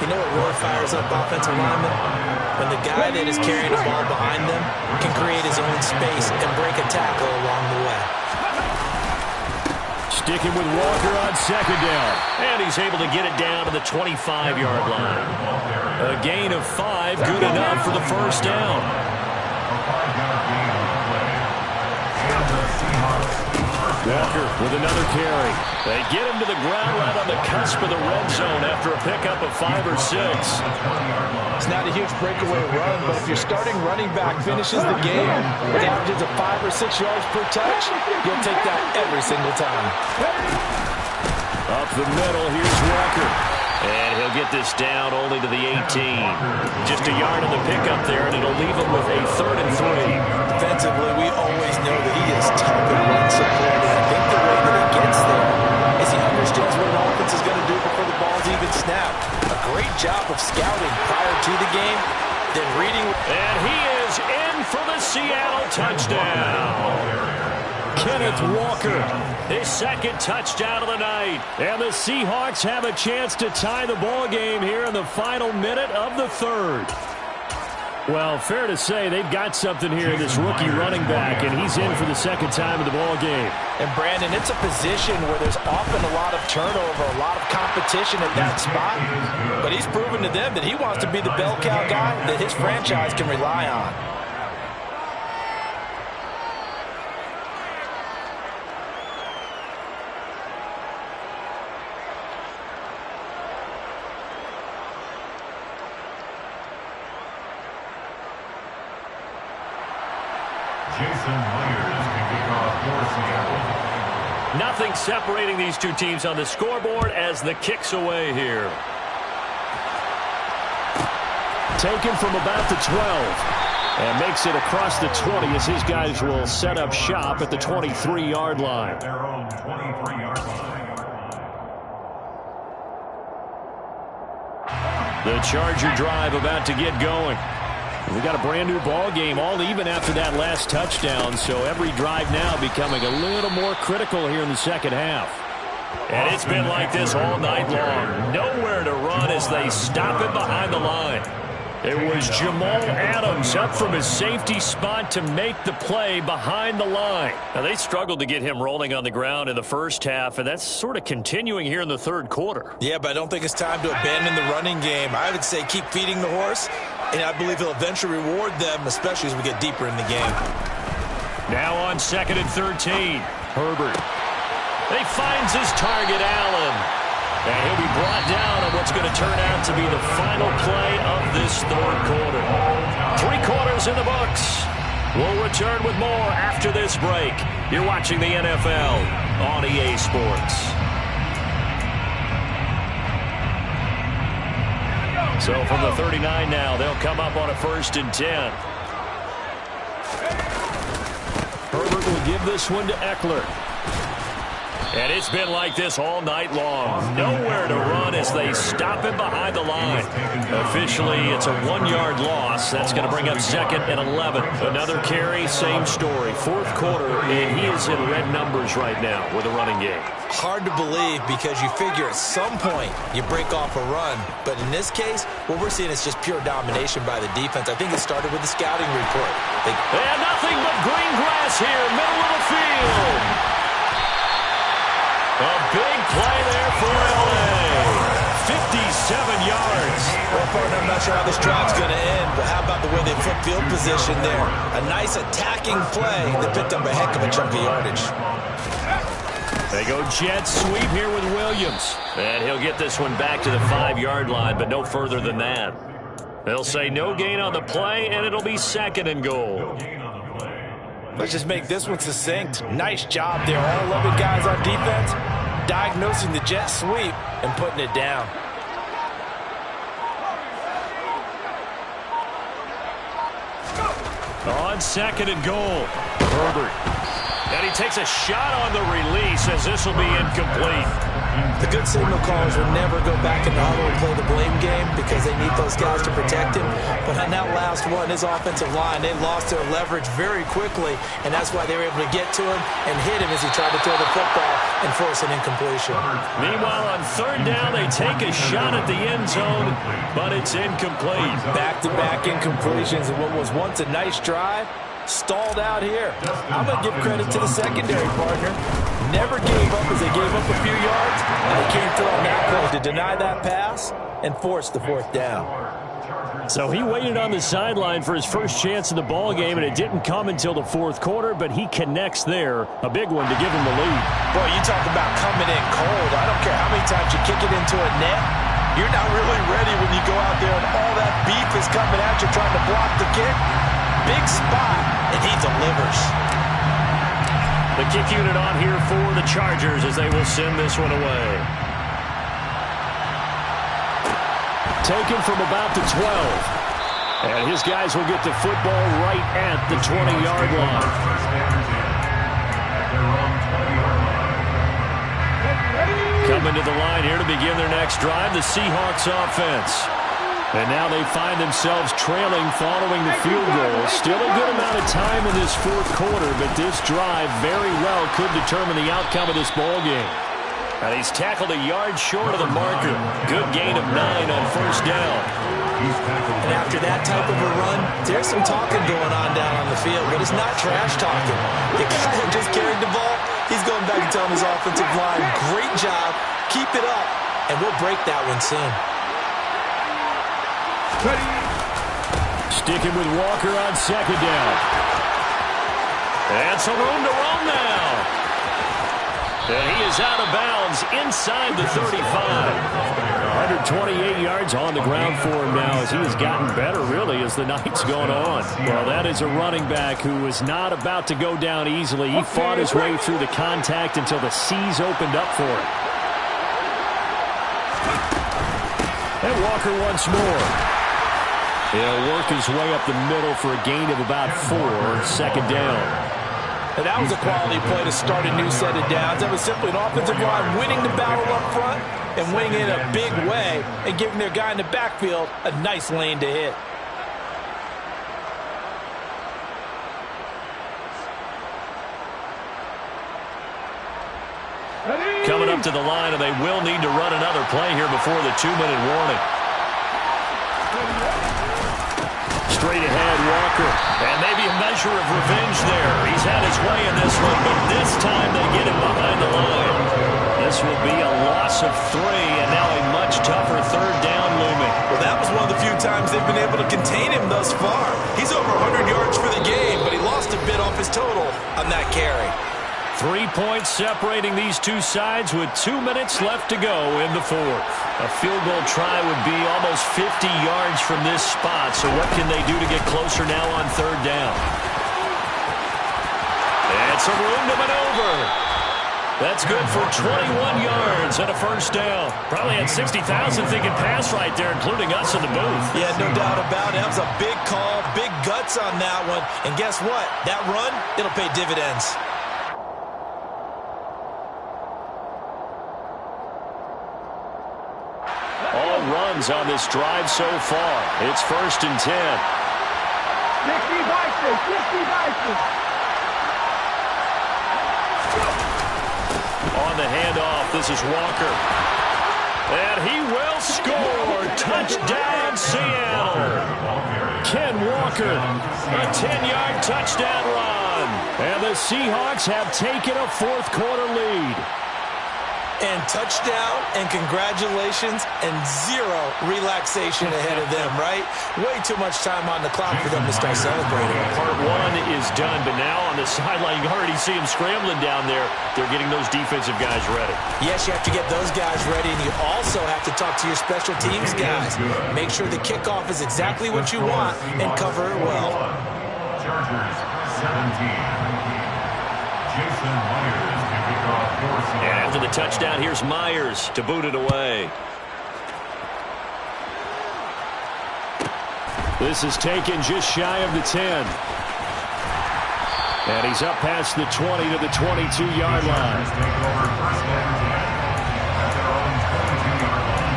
[SPEAKER 2] You know what really fires up offensive linemen? When the guy that is carrying the ball behind them can create his own space and break a tackle along the way.
[SPEAKER 1] Sticking with Walker on 2nd down.
[SPEAKER 4] And he's able to get it down to the 25-yard line. A gain of 5, good enough for the first down.
[SPEAKER 1] Walker with another carry.
[SPEAKER 4] They get him to the ground right on the cusp of the red zone after a pickup of 5 or 6.
[SPEAKER 2] It's not a huge breakaway run, but if your starting running back finishes the game with averages of 5 or 6 yards per touch, you'll take that every single time.
[SPEAKER 1] Up the middle, here's Walker.
[SPEAKER 4] And he'll get this down only to the 18. Just a yard on the pickup there, and it'll leave him with a 3rd and 3.
[SPEAKER 2] Defensively, we always know that he is tough and run support, and I think the way that he gets there is he understands what an offense is going to do before the ball's even snapped. A great job of scouting prior to the game, then reading.
[SPEAKER 4] And he is in for the Seattle touchdown.
[SPEAKER 1] Kenneth Walker,
[SPEAKER 4] his 2nd touchdown of the night.
[SPEAKER 1] And the Seahawks have a chance to tie the ball game here in the final minute of the 3rd. Well, fair to say they've got something here, this rookie running back, and he's in for the 2nd time in the ball game.
[SPEAKER 2] And Brandon, it's a position where there's often a lot of turnover, a lot of competition at that spot. But he's proven to them that he wants to be the bell cow guy that his franchise can rely on.
[SPEAKER 3] Jason Myers to kick off for Seattle.
[SPEAKER 4] Nothing separating these two teams on the scoreboard as the kick's away here.
[SPEAKER 1] Taken from about the 12. And makes it across the 20 as his guys will set up shop at the 23-yard line.
[SPEAKER 3] Their own 23-yard line.
[SPEAKER 1] The Charger drive about to get going. We got a brand new ball game, all even after that last touchdown, so every drive now becoming a little more critical here in the 2nd half.
[SPEAKER 4] And it's been like this all night long. Nowhere to run as they stop it behind the line. It was Jamal Adams up from his safety spot to make the play behind the line. Now, they struggled to get him rolling on the ground in the first half, and that's sort of continuing here in the 3rd quarter.
[SPEAKER 2] Yeah, but I don't think it's time to abandon the running game. I would say keep feeding the horse, and I believe he'll eventually reward them, especially as we get deeper in the game.
[SPEAKER 4] Now on 2nd and 13. Herbert. He finds his target, Allen. And he'll be brought down on what's going to turn out to be the final play of this third quarter. 3 quarters in the books. We'll return with more after this break. You're watching the NFL on EA Sports. So from the 39 now, they'll come up on a 1st and 10. Herbert will give this one to Eckler. And it's been like this all night long. Nowhere to run as they stop him behind the line. Officially, it's a 1-yard loss. That's going to bring up 2nd and 11. Another carry, same story. 4th quarter, and he is in red numbers right now with a running game.
[SPEAKER 2] Hard to believe because you figure at some point you break off a run. But in this case, what we're seeing is just pure domination by the defense. I think it started with the scouting report.
[SPEAKER 4] And nothing but green grass here, middle of the field. A big play there for L.A. 57 yards.
[SPEAKER 2] Well, partner, I'm not sure how this drive's going to end, but how about the way they flip field position there? A nice attacking play that picked up a heck of a chunk of yardage.
[SPEAKER 4] They go jet sweep here with Williams. And he'll get this one back to the 5-yard line, but no further than that. They'll say no gain on the play, and it'll be 2nd and goal.
[SPEAKER 2] Let's just make this one succinct. Nice job there. All 11 guys on defense diagnosing the jet sweep and putting it down.
[SPEAKER 4] On 2nd and goal, Herbert. And he takes a shot on the release as this will be incomplete.
[SPEAKER 2] The good signal callers will never go back in the huddle and play the blame game because they need those guys to protect him. But on that last one, his offensive line, they lost their leverage very quickly, and that's why they were able to get to him and hit him as he tried to throw the football and force an incompletion.
[SPEAKER 4] Meanwhile, on 3rd down, they take a shot at the end zone, but it's incomplete.
[SPEAKER 2] Back-to-back incompletions in what was once a nice drive. Stalled out here. I'm going to give credit to the secondary partner. Never gave up as they gave up a few yards. And they came through on that play to deny that pass and force the 4th down.
[SPEAKER 1] So he waited on the sideline for his first chance in the ball game, and it didn't come until the 4th quarter, but he connects there. A big one to give him the lead.
[SPEAKER 2] Boy, you talk about coming in cold. I don't care how many times you kick it into a net. You're not really ready when you go out there and all that beef is coming at you trying to block the kick. Big spot, and he delivers.
[SPEAKER 4] The kick unit on here for the Chargers as they will send this one away.
[SPEAKER 1] Taken from about the 12. And his guys will get the football right at the 20-yard line.
[SPEAKER 4] Coming to the line here to begin their next drive, the Seahawks offense.
[SPEAKER 1] And now they find themselves trailing following the field goal. Still a good amount of time in this 4th quarter, but this drive very well could determine the outcome of this ball game.
[SPEAKER 4] And he's tackled a yard short of the marker. Good gain of 9 on 1st down.
[SPEAKER 2] And after that type of a run, there's some talking going on down on the field, but it's not trash talking. The guy who just carried the ball, he's going back and telling his offensive line, great job, keep it up, and we'll break that one soon.
[SPEAKER 1] Sticking with Walker on 2nd down.
[SPEAKER 4] And some room to roam now. And he is out of bounds inside the 35.
[SPEAKER 1] 128 yards on the ground for him now as he has gotten better, really, as the night's gone on. Well, that is a running back who was not about to go down easily. He fought his way through the contact until the seas opened up for him. And Walker once more. He'll work his way up the middle for a gain of about 4, 2nd down.
[SPEAKER 2] And that was a quality play to start a new set of downs. That was simply an offensive line winning the battle up front and winning it in a big way and giving their guy in the backfield a nice lane to hit.
[SPEAKER 4] Coming up to the line, and they will need to run another play here before the 2-minute warning.
[SPEAKER 1] Straight ahead, Walker.
[SPEAKER 4] And maybe a measure of revenge there. He's had his way in this one, but this time they get him behind the line. This will be a loss of 3, and now a much tougher 3rd down looming.
[SPEAKER 2] Well, that was one of the few times they've been able to contain him thus far. He's over 100 yards for the game, but he lost a bit off his total on that carry.
[SPEAKER 1] 3 points separating these two sides with 2 minutes left to go in the fourth. A field goal try would be almost 50 yards from this spot, so what can they do to get closer now on third down? And some room to maneuver. That's good for 21 yards and a first down. Probably had 60,000 thinking pass right there, including us in the booth.
[SPEAKER 2] Yeah, no doubt about it. That was a big call, big guts on that one. And guess what? That run, it'll pay dividends.
[SPEAKER 1] All runs on this drive so far. It's 1st and 10.
[SPEAKER 5] 60
[SPEAKER 1] On the handoff, this is Walker. And he will score. Touchdown, Seattle. Ken Walker, a 10-yard touchdown run. And the Seahawks have taken a fourth-quarter lead.
[SPEAKER 2] And touchdown, and congratulations, and zero relaxation ahead of them, right? Way too much time on the clock for them to start celebrating.
[SPEAKER 1] Part one is done, but now on the sideline, you can already see them scrambling down there. They're getting those defensive guys ready.
[SPEAKER 2] Yes, you have to get those guys ready, and you also have to talk to your special teams guys. Make sure the kickoff is exactly what you want and cover it well.
[SPEAKER 3] Chargers 17. Jason Myers to kick off for Seattle.
[SPEAKER 1] And after the touchdown, here's Myers to boot it away. This is taken just shy of the 10. And he's up past the 20 to the 22-yard line.
[SPEAKER 3] Take over 1st and 10 at their own 22-yard line.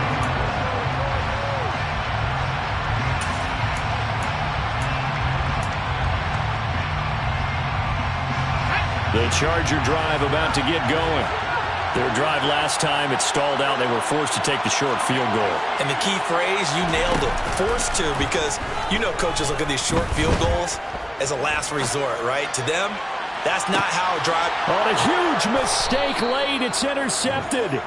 [SPEAKER 1] The Charger drive about to get going. Their drive last time, it stalled out. They were forced to take the short field goal.
[SPEAKER 2] And the key phrase, you nailed it, forced to, because you know coaches look at these short field goals as a last resort, right? To them, that's not how a drive.
[SPEAKER 1] On a huge mistake late, it's intercepted.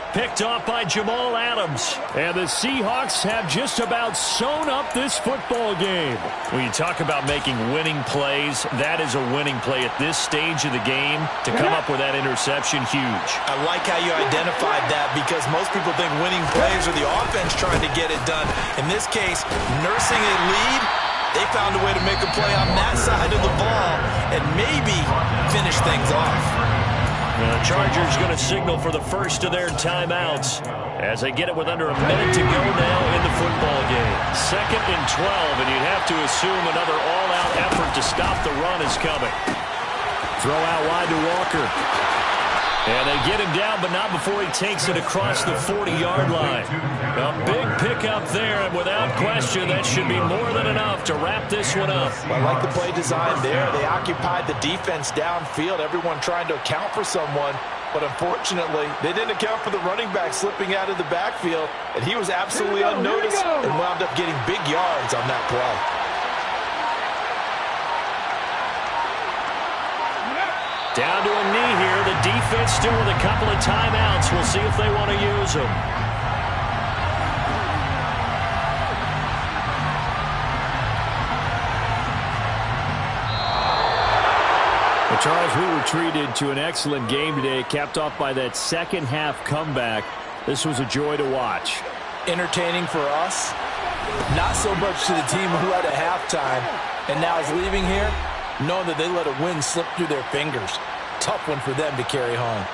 [SPEAKER 1] Picked off by Jamal Adams. And the Seahawks have just about sewn up this football game. When you talk about making winning plays, that is a winning play at this stage of the game. To come up with that interception, huge.
[SPEAKER 2] I like how you identified that, because most people think winning plays are the offense trying to get it done. In this case, nursing a lead, they found a way to make a play on that side of the ball and maybe finish things off.
[SPEAKER 1] The Chargers going to signal for the first of their timeouts as they get it with under a minute to go now in the football game. 2nd and 12, and you'd have to assume another all-out effort to stop the run is coming. Throw out wide to Walker. And they get him down, but not before he takes it across the 40-yard line. A big pickup there, and without question, that should be more than enough to wrap this one up.
[SPEAKER 2] I like the play design there. They occupied the defense downfield, everyone trying to account for someone. But unfortunately, they didn't account for the running back slipping out of the backfield, and he was absolutely unnoticed and wound up getting big yards on that play.
[SPEAKER 1] Down to a knee here. The defense still with a couple of timeouts. We'll see if they want to use them. Well, Charles, we were treated to an excellent game today, capped off by that second half comeback. This was a joy to watch.
[SPEAKER 2] Entertaining for us, not so much to the team who led at halftime and now is leaving here knowing that they let a win slip through their fingers. Tough one for them to carry home.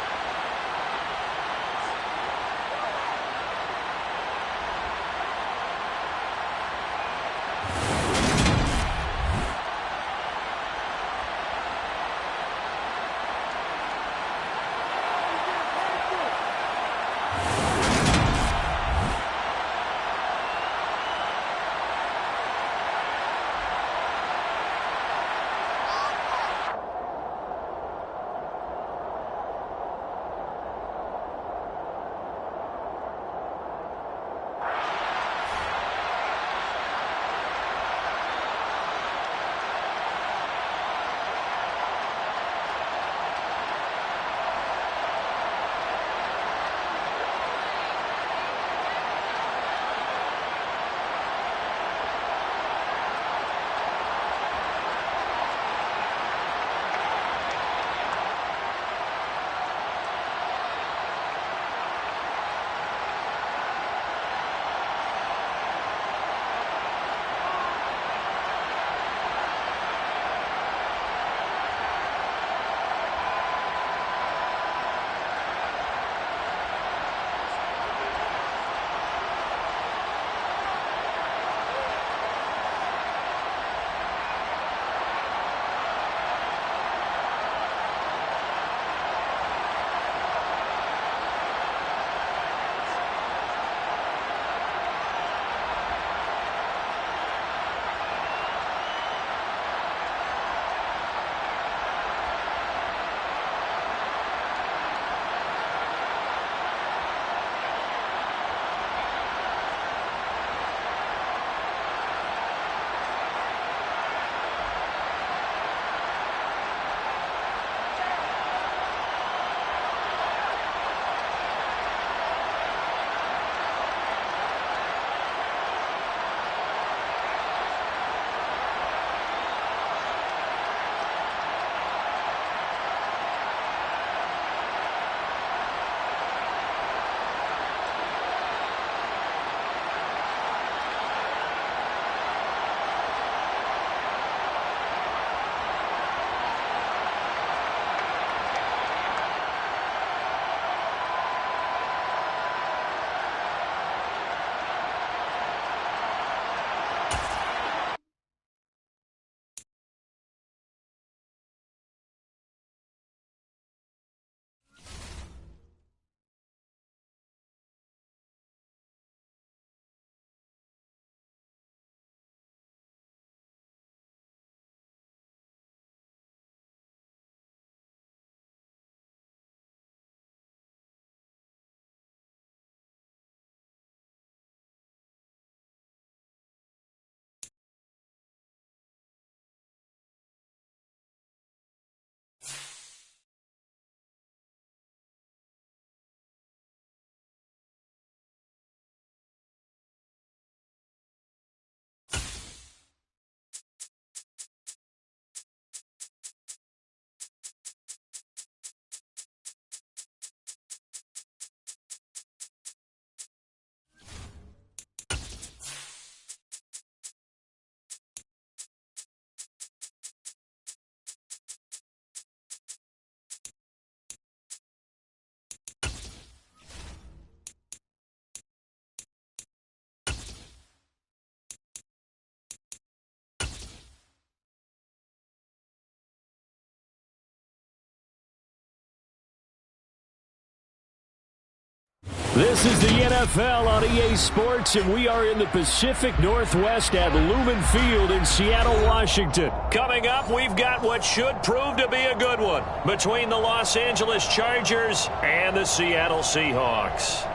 [SPEAKER 1] This is the NFL on EA Sports, and we are in the Pacific Northwest at Lumen Field in Seattle, Washington.
[SPEAKER 4] Coming up, we've got what should prove to be a good one between the Los Angeles Chargers and the Seattle Seahawks.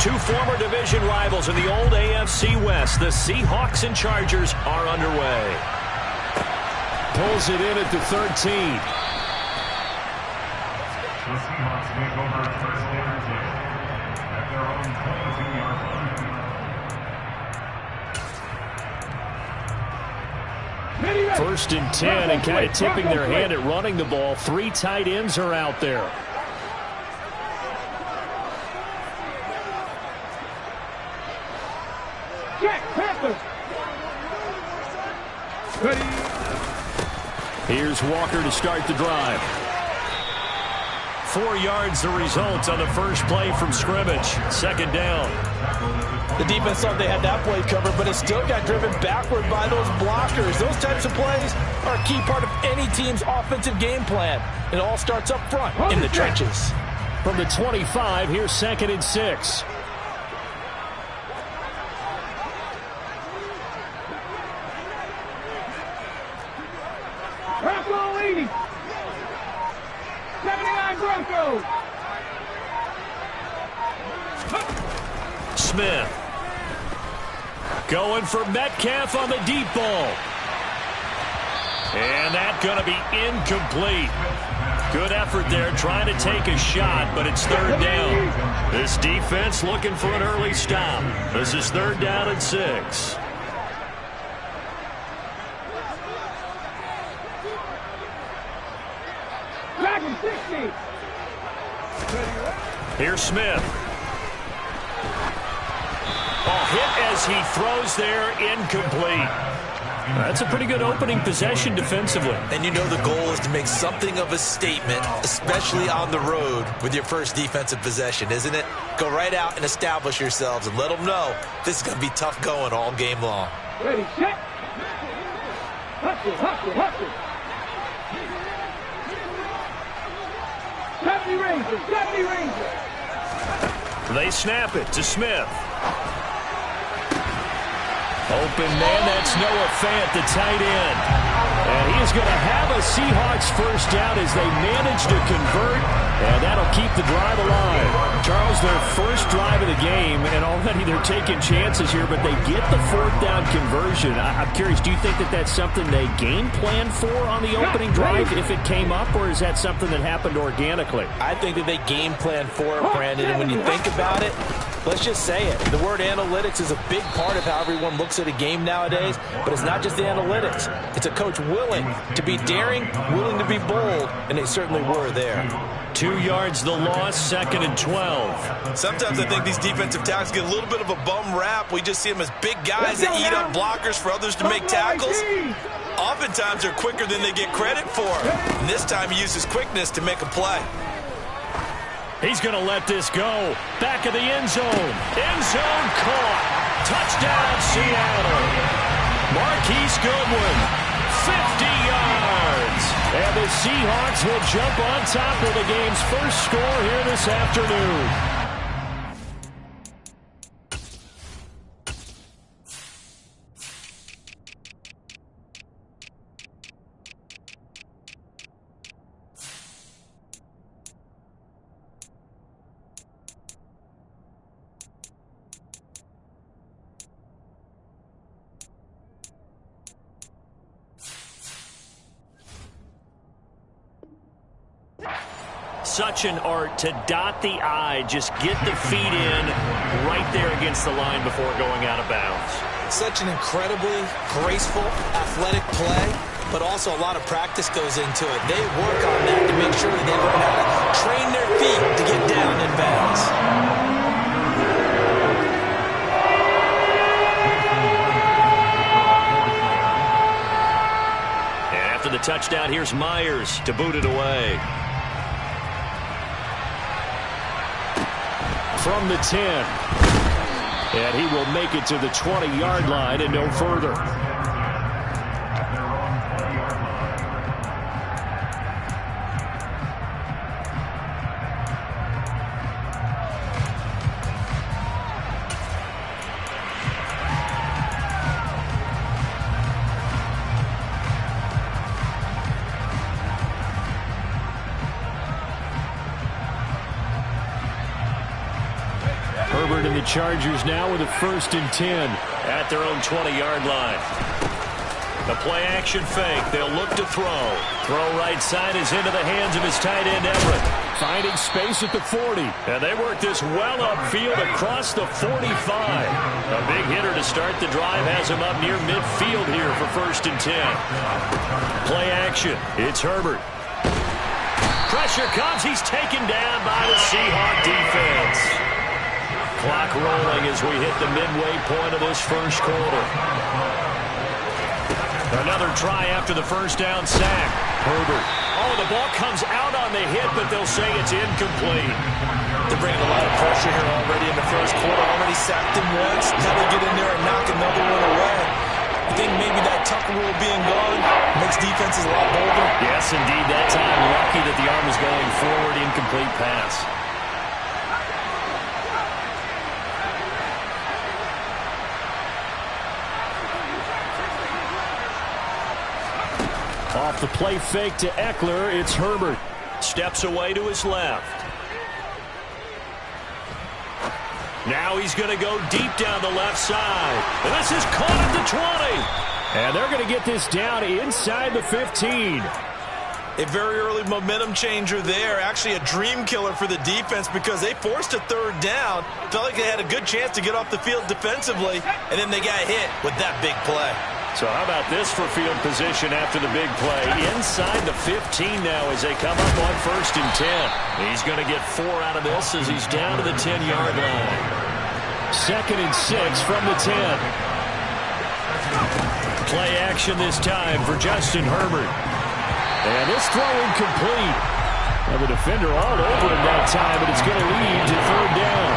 [SPEAKER 4] Two former division rivals in the old AFC West. The Seahawks and Chargers are underway.
[SPEAKER 1] Pulls it in at the 13.
[SPEAKER 3] The Seahawks take over first and 10 at their own 22-yard line.
[SPEAKER 1] First and 10, and kind of tipping their hand at running the ball. Three tight ends are out there. Here's Walker to start the drive.
[SPEAKER 4] 4 yards the result on the first play from scrimmage. Second down.
[SPEAKER 2] The defense thought they had that play covered, but it still got driven backward by those blockers. Those types of plays are a key part of any team's offensive game plan. It all starts up front in the trenches.
[SPEAKER 1] From the 25, here's 2nd and 6.
[SPEAKER 5] Bronco leading. 79 Broncos.
[SPEAKER 4] Smith. Going for Metcalf on the deep ball. And that's going to be incomplete. Good effort there trying to take a shot, but it's third down. This defense looking for an early stop. This is 3rd down and 6. Here's Smith. Oh, hit as he throws there, incomplete.
[SPEAKER 1] That's a pretty good opening possession defensively.
[SPEAKER 6] And you know the goal is to make something of a statement, especially on the road with your first defensive possession, isn't it? Go right out and establish yourselves and let them know this is going to be tough going all game long.
[SPEAKER 5] Ready, set. Hustle, hustle, hustle. Deputy Ranger, Deputy Ranger.
[SPEAKER 4] They snap it to Smith.
[SPEAKER 1] Open man, that's Noah Fant, the tight end. And he is going to have a Seahawks first down as they manage to convert, and that'll keep the drive alive. Charles, their first drive of the game, and already they're taking chances here, but they get the 4th down conversion. I'm curious, do you think that that's something they game planned for on the opening drive if it came up, or is that something that happened organically?
[SPEAKER 2] I think that they game planned for it, Brandon, and when you think about it, let's just say it. The word analytics is a big part of how everyone looks at a game nowadays, but it's not just the analytics. It's a coach willing to be daring, willing to be bold, and they certainly were there.
[SPEAKER 4] 2 yards the loss, 2nd and 12.
[SPEAKER 6] Sometimes I think these defensive tackles get a little bit of a bum rap. We just see them as big guys that eat up blockers for others to make tackles. Oftentimes they're quicker than they get credit for. And this time he uses quickness to make a play.
[SPEAKER 4] He's going to let this go. Back of the end zone. End zone caught. Touchdown, Seattle. Marquise Goodwin, 50 yards. And the Seahawks will jump on top of the game's first score here this afternoon. Such an art to dot the I, just get the feet in right there against the line before going out of bounds.
[SPEAKER 6] Such an incredibly graceful, athletic play, but also a lot of practice goes into it. They work on that to make sure that they learn how to train their feet to get down in bounds.
[SPEAKER 4] And after the touchdown, here's Myers to boot it away.
[SPEAKER 1] From the 10. And he will make it to the 20-yard line and no further. Herbert and the Chargers now with a 1st and 10
[SPEAKER 4] at their own 20-yard line. The play action fake. They'll look to throw. Throw right side is into the hands of his tight end Everett.
[SPEAKER 1] Finding space at the 40.
[SPEAKER 4] And they work this well upfield across the 45. A big hitter to start the drive has him up near midfield here for 1st and 10. Play action. It's Herbert. Pressure comes. He's taken down by the Seahawk defense. Clock rolling as we hit the midway point of this first quarter. Another try after the first down sack. Herbert. Oh, the ball comes out on the hit, but they'll say it's incomplete.
[SPEAKER 2] They're bringing a lot of pressure here already in the first quarter. Already sacked him once. Now they get in there and knock another one away. I think maybe that tuck rule being gone makes defenses a lot bolder.
[SPEAKER 4] Yes, indeed. That time, lucky that the arm was going forward. Incomplete pass.
[SPEAKER 1] Off the play fake to Eckler, it's Herbert.
[SPEAKER 4] Steps away to his left. Now he's going to go deep down the left side. And this is caught at the 20.
[SPEAKER 1] And they're going to get this down inside the 15.
[SPEAKER 6] A very early momentum changer there. Actually a dream killer for the defense because they forced a 3rd down. Felt like they had a good chance to get off the field defensively, and then they got hit with that big play.
[SPEAKER 4] So how about this for field position after the big play? Inside the 15 now as they come up on 1st and 10. He's going to get 4 out of this as he's down to the 10-yard line.
[SPEAKER 1] 2nd and 6 from the 10.
[SPEAKER 4] Play action this time for Justin Herbert.
[SPEAKER 1] And this throw incomplete. And the defender all over him that time, but it's going to lead to 3rd down.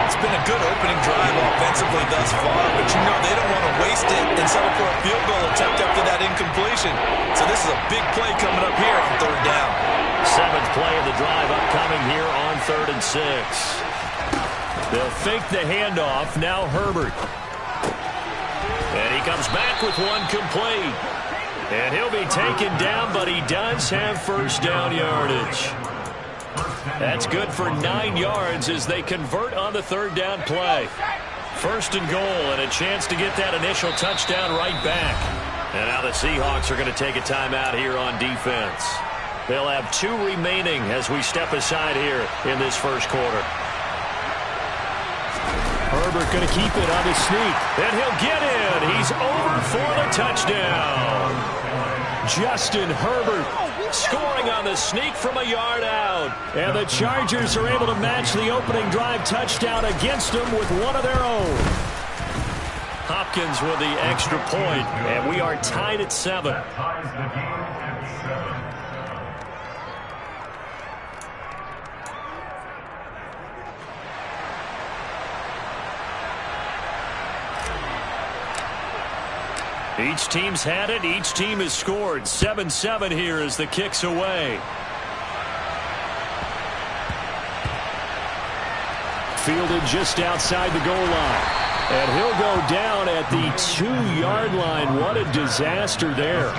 [SPEAKER 6] It's been a good opening drive offensively thus far, but you know they don't want to waste it and settle for a field goal attempt after that incompletion. So this is a big play coming up here on 3rd down.
[SPEAKER 4] 7th play of the drive upcoming here on 3rd and 6. They'll fake the handoff. Now Herbert. And he comes back with one complete. And he'll be taken down, but he does have 1st down yardage. That's good for 9 yards as they convert on the 3rd down play. 1st and goal and a chance to get that initial touchdown right back. And now the Seahawks are going to take a timeout here on defense. They'll have 2 remaining as we step aside here in this first quarter.
[SPEAKER 1] Herbert going to keep it on his sneak.
[SPEAKER 4] And he'll get in. He's over for the touchdown.
[SPEAKER 1] Justin Herbert
[SPEAKER 4] scoring on the sneak from a yard out.
[SPEAKER 1] And the Chargers are able to match the opening drive touchdown against them with one of their own.
[SPEAKER 4] Hopkins with the extra point, and we are tied at 7.
[SPEAKER 3] That ties the game at 7.
[SPEAKER 4] Each team's had it. Each team has scored. 7-7 here as the kick's away.
[SPEAKER 1] Fielded just outside the goal line. And he'll go down at the 2-yard line. What a disaster there.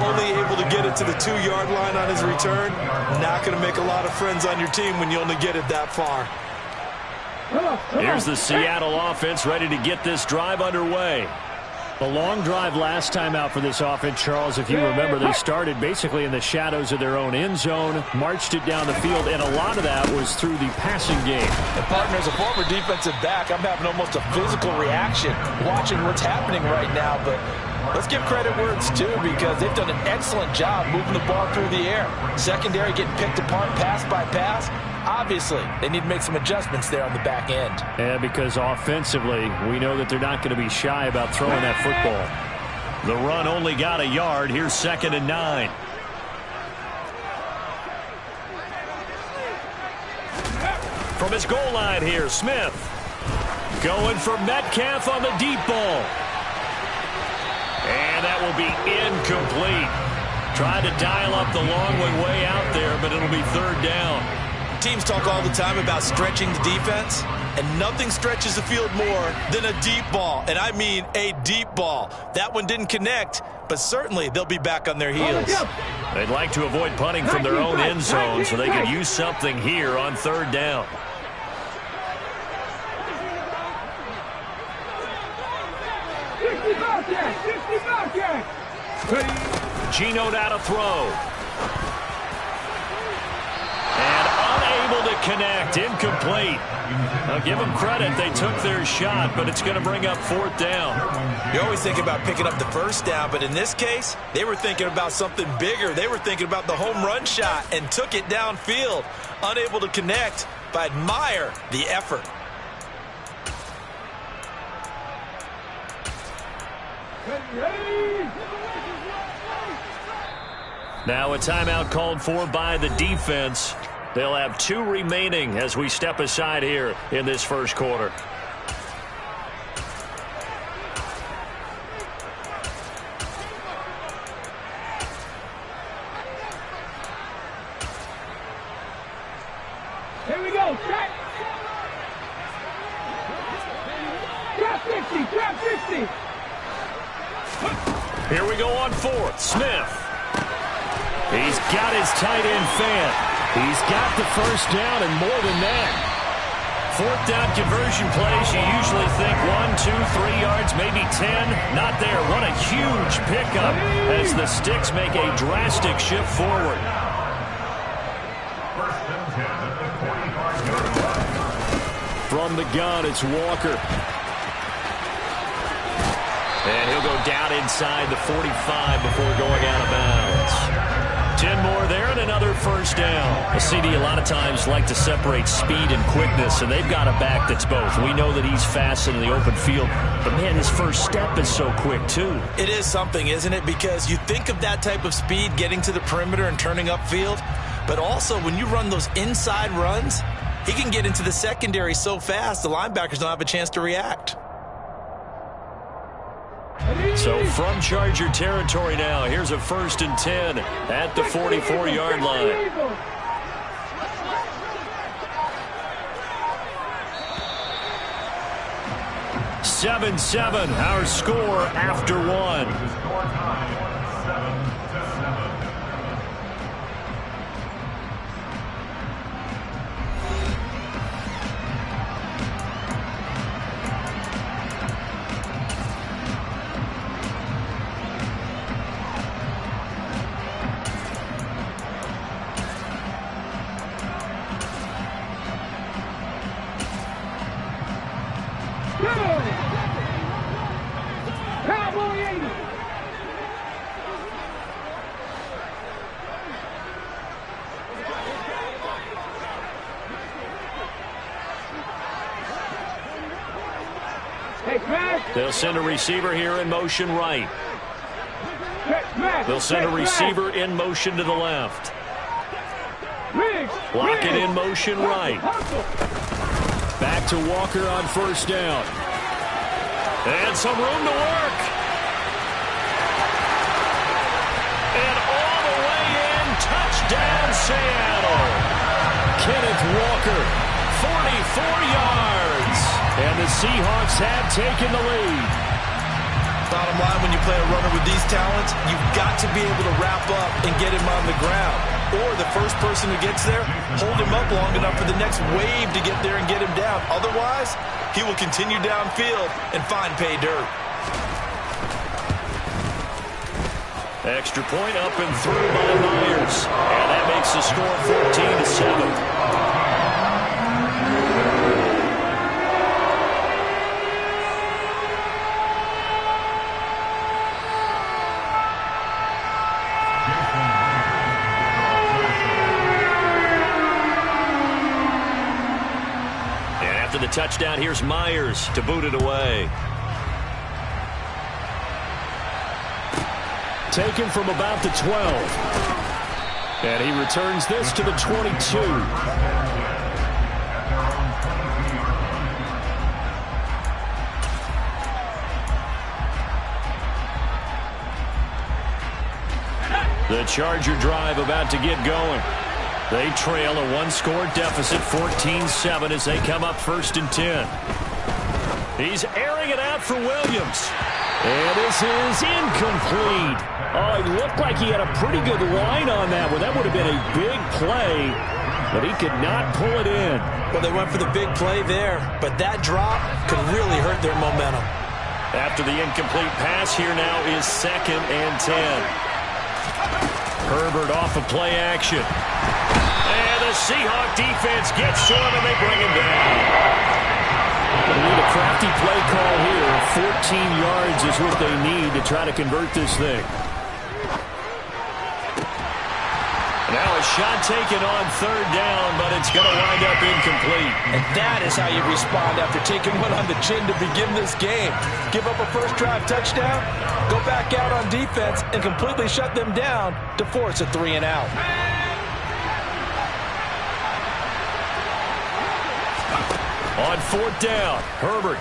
[SPEAKER 6] Only able to get it to the 2-yard line on his return. Not going to make a lot of friends on your team when you only get it that far.
[SPEAKER 4] Here's the Seattle offense ready to get this drive underway.
[SPEAKER 1] A long drive last time out for this offense, Charles. If you remember, they started basically in the shadows of their own end zone, marched it down the field, and a lot of that was through the passing game.
[SPEAKER 2] And partner, as a former defensive back, I'm having almost a physical reaction watching what's happening right now. But let's give credit where it's due because they've done an excellent job moving the ball through the air. Secondary getting picked apart pass by pass. Obviously, they need to make some adjustments there on the back end.
[SPEAKER 1] Yeah, because offensively, we know that they're not going to be shy about throwing that football.
[SPEAKER 4] The run only got a yard. Here's 2nd and 9. From his goal line here, Smith.
[SPEAKER 1] Going for Metcalf on the deep ball. And that will be incomplete. Trying to dial up the long way out there, but it'll be third down.
[SPEAKER 6] Teams talk all the time about stretching the defense, and nothing stretches the field more than a deep ball. And I mean a deep ball. That one didn't connect, but certainly they'll be back on their heels.
[SPEAKER 1] They'd like to avoid punting from their own end zone so they could use something here on third down. Geno now to throw. And unable to connect. Incomplete. I'll give them credit. They took their shot, but it's going to bring up fourth down.
[SPEAKER 6] You always think about picking up the first down, but in this case, they were thinking about something bigger. They were thinking about the home run shot and took it downfield. Unable to connect, but admire the effort.
[SPEAKER 1] Now a timeout called for by the defense. They'll have 2 remaining as we step aside here in this first quarter.
[SPEAKER 5] Here we go, check. Trap 50, trap 50.
[SPEAKER 1] Here we go on fourth. Smith. He's got his tight end fan. He's got the first down and more than that. Fourth down conversion plays, you usually think 1, 2, 3 yards, maybe 10. Not there. What a huge pickup as the Sticks make a drastic shift forward. From the gun, it's Walker. And he'll go down inside the 45 before going out of bounds. 10 more there and another first down. A CD a lot of times like to separate speed and quickness, and they've got a back that's both. We know that he's fast in the open field, but man, his first step is so quick too.
[SPEAKER 6] It is something, isn't it? Because you think of that type of speed getting to the perimeter and turning upfield, but also when you run those inside runs, he can get into the secondary so fast the linebackers don't have a chance to react.
[SPEAKER 1] So from Charger territory now, here's a 1st and 10 at the 44-yard line. (7-7) our score after one. They'll send a receiver here in motion right. They'll send a receiver in motion to the left. Lock it in motion right. Back to Walker on first down. And some room to work. And all the way in, touchdown Seattle. Kenneth Walker, 44 yards. And the Seahawks have taken the lead.
[SPEAKER 6] Bottom line, when you play a runner with these talents, you've got to be able to wrap up and get him on the ground. Or the first person who gets there, hold him up long enough for the next wave to get there and get him down. Otherwise, he will continue downfield and find pay dirt.
[SPEAKER 1] Extra point up and through by Myers. And that makes the score 14-7. The touchdown, here's Myers to boot it away. Taken from about the 12. And he returns this to the 22.
[SPEAKER 4] The Charger drive about to get going. They trail a one-score deficit, 14-7, as they come up 1st and 10. He's airing it out for Williams. And this is incomplete. Oh, it looked like he had a pretty good line on that one. That would have been a big play, but he could not pull it in.
[SPEAKER 2] Well, they went for the big play there, but that drop could really hurt their momentum.
[SPEAKER 4] After the incomplete pass, here now is 2nd and 10. Herbert off of play action. And the Seahawk defense gets to him, and they bring him down.
[SPEAKER 1] They need a crafty play call here. 14 yards is what they need to try to convert this thing.
[SPEAKER 4] Now a shot taken on 3rd down, but it's going to wind up incomplete.
[SPEAKER 2] And that is how you respond after taking one on the chin to begin this game. Give up a first drive touchdown, go back out on defense, and completely shut them down to force a 3-and-out.
[SPEAKER 4] On 4th down, Herbert.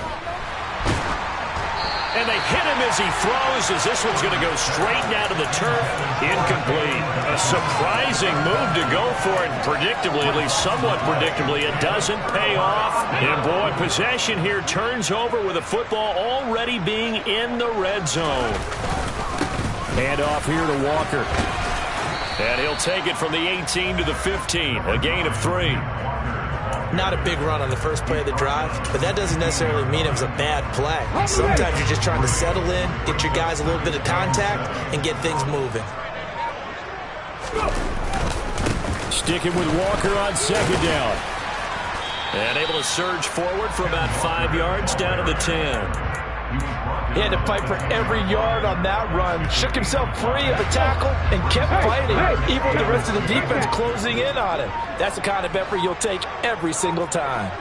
[SPEAKER 4] And they hit him as he throws, as this one's going to go straight down to the turf. Incomplete. A surprising move to go for it. Predictably, at least somewhat predictably, it doesn't pay off. And boy, possession here turns over with the football already being in the red zone.
[SPEAKER 1] Hand off here to Walker.
[SPEAKER 4] And he'll take it from the 18 to the 15. A gain of 3.
[SPEAKER 2] Not a big run on the first play of the drive, but that doesn't necessarily mean it was a bad play. Sometimes you're just trying to settle in, get your guys a little bit of contact, and get things moving.
[SPEAKER 1] Sticking with Walker on 2nd down.
[SPEAKER 4] And able to surge forward for about 5 yards down to the 10.
[SPEAKER 2] He had to fight for every yard on that run, shook himself free of a tackle, and kept fighting, even with the rest of the defense closing in on him. That's the kind of effort you'll take every single time.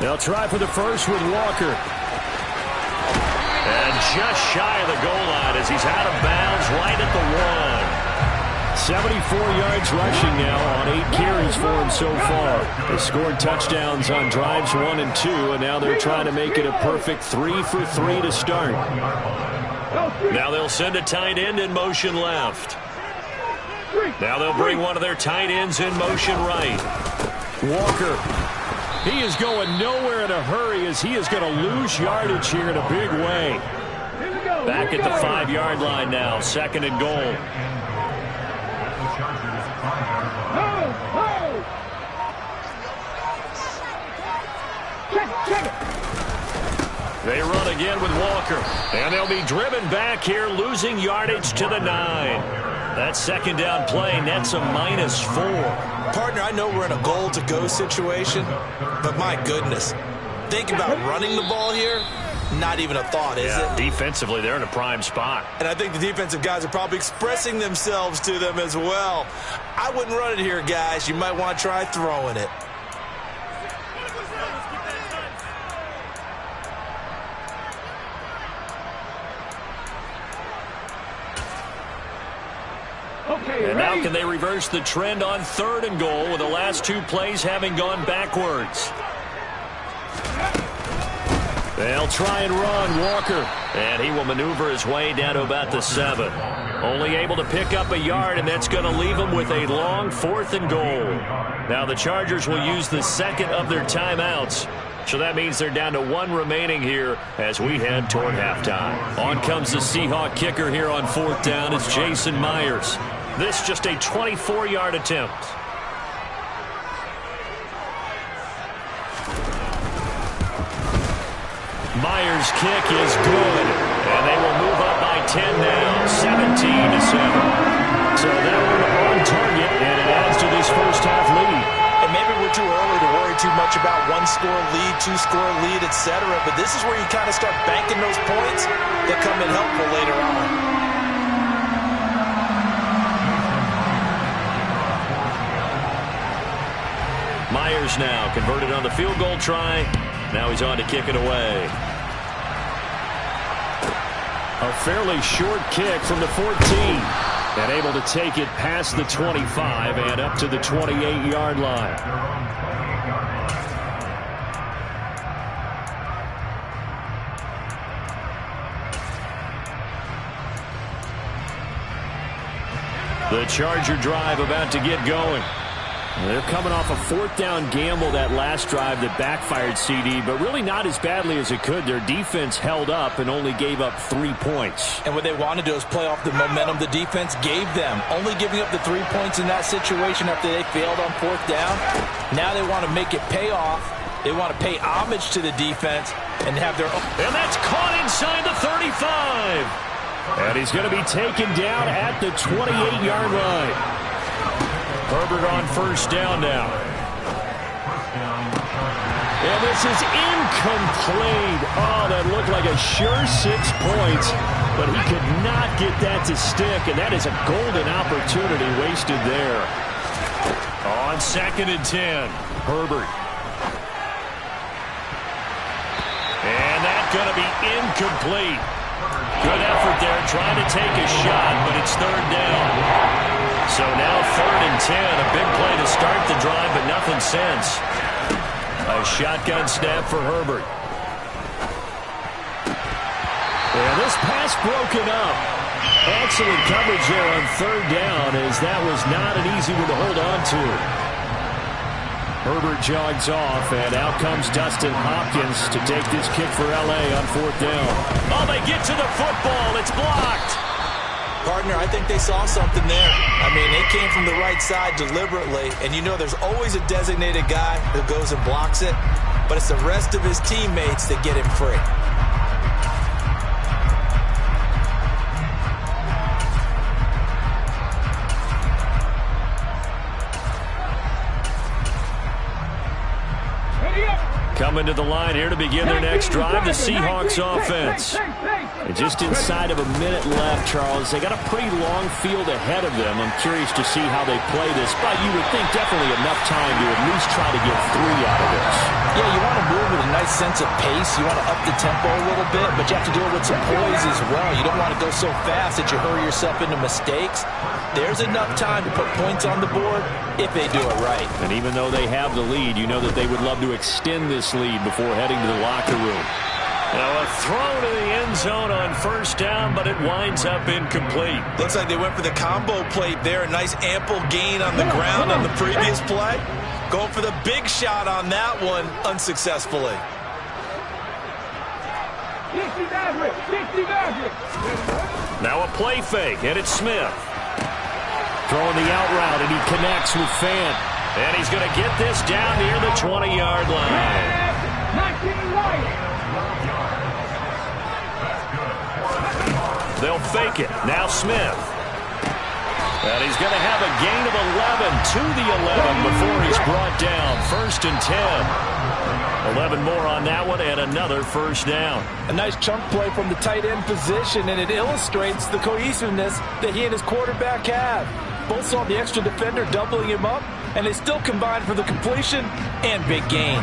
[SPEAKER 1] They'll try for the first with Walker.
[SPEAKER 4] And just shy of the goal line as he's out of bounds right at the 1.
[SPEAKER 1] 74 yards rushing now on 8 carries for him so far. They scored touchdowns on drives 1 and 2, and now they're trying to make it a perfect 3 for 3 to start.
[SPEAKER 4] Now they'll send a tight end in motion left. Now they'll bring one of their tight ends in motion right.
[SPEAKER 1] Walker. He is going nowhere in a hurry as he is going to lose yardage here in a big way.
[SPEAKER 4] Back at the 5-yard line now, 2nd and goal. They run again with Walker. And they'll be driven back here, losing yardage to the 9. That 2nd down play nets a -4.
[SPEAKER 2] Partner, I know we're in a goal-to-go situation, but my goodness. Think about running the ball here. Not even a thought, is it?
[SPEAKER 4] Defensively, they're in a prime spot.
[SPEAKER 6] And I think the defensive guys are probably expressing themselves to them as well. I wouldn't run it here, guys. You might want to try throwing it.
[SPEAKER 4] And now can they reverse the trend on 3rd and goal with the last 2 plays having gone backwards?
[SPEAKER 1] They'll try and run Walker.
[SPEAKER 4] And he will maneuver his way down to about the 7. Only able to pick up a yard, and that's going to leave him with a long 4th and goal. Now the Chargers will use the 2nd of their timeouts. So that means they're down to 1 remaining here as we head toward halftime. On comes the Seahawk kicker here on 4th down. It's Jason Myers. This just a 24-yard attempt. Myers' kick is good. And they will move up by 10 now, 17-7. So that one on target, and it adds to this first half lead.
[SPEAKER 2] And maybe we're too early to worry too much about 1-score lead, 2-score lead, etc. But this is where you kind of start banking those points that come in helpful later on.
[SPEAKER 4] Myers now converted on the field goal try. Now he's on to kick it away.
[SPEAKER 1] A fairly short kick from the 14. And able to take it past the 25 and up to the 28-yard line.
[SPEAKER 4] The Charger drive about to get going.
[SPEAKER 1] They're coming off a 4th down gamble that last drive that backfired, CD, but really not as badly as it could. Their defense held up and only gave up 3 points.
[SPEAKER 2] And what they wanted to do is play off the momentum the defense gave them. Only giving up the 3 points in that situation after they failed on 4th down. Now they want to make it pay off. They want to pay homage to the defense and have their own.
[SPEAKER 4] And that's caught inside the 35.
[SPEAKER 1] And he's going to be taken down at the 28-yard line.
[SPEAKER 4] Herbert on 1st down now.
[SPEAKER 1] And this is incomplete. Oh, that looked like a sure 6 points, but he could not get that to stick, and that is a golden opportunity wasted there.
[SPEAKER 4] On 2nd and 10, Herbert. And that's going to be incomplete. Good effort there, trying to take a shot, but it's 3rd down. So now 3rd and 10, a big play to start the drive, but nothing since. A shotgun snap for Herbert.
[SPEAKER 1] And this pass broken up. Excellent coverage there on 3rd down, as that was not an easy one to hold on to. Herbert jogs off, and out comes Dustin Hopkins to take this kick for L.A. on 4th down.
[SPEAKER 4] Oh, they get to the football. It's blocked.
[SPEAKER 2] Partner, I think they saw something there. I mean, they came from the right side deliberately, and you know there's always a designated guy who goes and blocks it, but it's the rest of his teammates that get him free.
[SPEAKER 4] Coming to the line here to begin their next drive, the Seahawks offense.
[SPEAKER 1] And just inside of a minute left, Charles. They got a pretty long field ahead of them. I'm curious to see how they play this, but you would think definitely enough time to at least try to get 3 out of this.
[SPEAKER 2] Yeah, you want to move with a nice sense of pace. You want to up the tempo a little bit, but you have to do it with some poise as well. You don't want to go so fast that you hurry yourself into mistakes. There's enough time to put points on the board if they do it right.
[SPEAKER 1] And even though they have the lead, you know that they would love to extend this lead before heading to the locker room.
[SPEAKER 4] Now a throw to the end zone on 1st down, but it winds up incomplete.
[SPEAKER 6] Looks like they went for the combo plate there. A nice ample gain on the ground on the previous play. Going for the big shot on that one unsuccessfully.
[SPEAKER 5] 60 Maverick! 60 Maverick!
[SPEAKER 4] Now a play fake, and it's Smith.
[SPEAKER 1] Throwing the out route, and he connects with Fant.
[SPEAKER 4] And he's going to get this down near the 20-yard line.
[SPEAKER 5] 19 Lions!
[SPEAKER 4] They'll fake it. Now Smith. And he's going to have a gain of 11 to the 11 before he's brought down. 1st and 10. 11 more on that one and another 1st down.
[SPEAKER 2] A nice chunk play from the tight end position, and it illustrates the cohesiveness that he and his quarterback have. Both saw the extra defender doubling him up, and they still combined for the completion and big gain.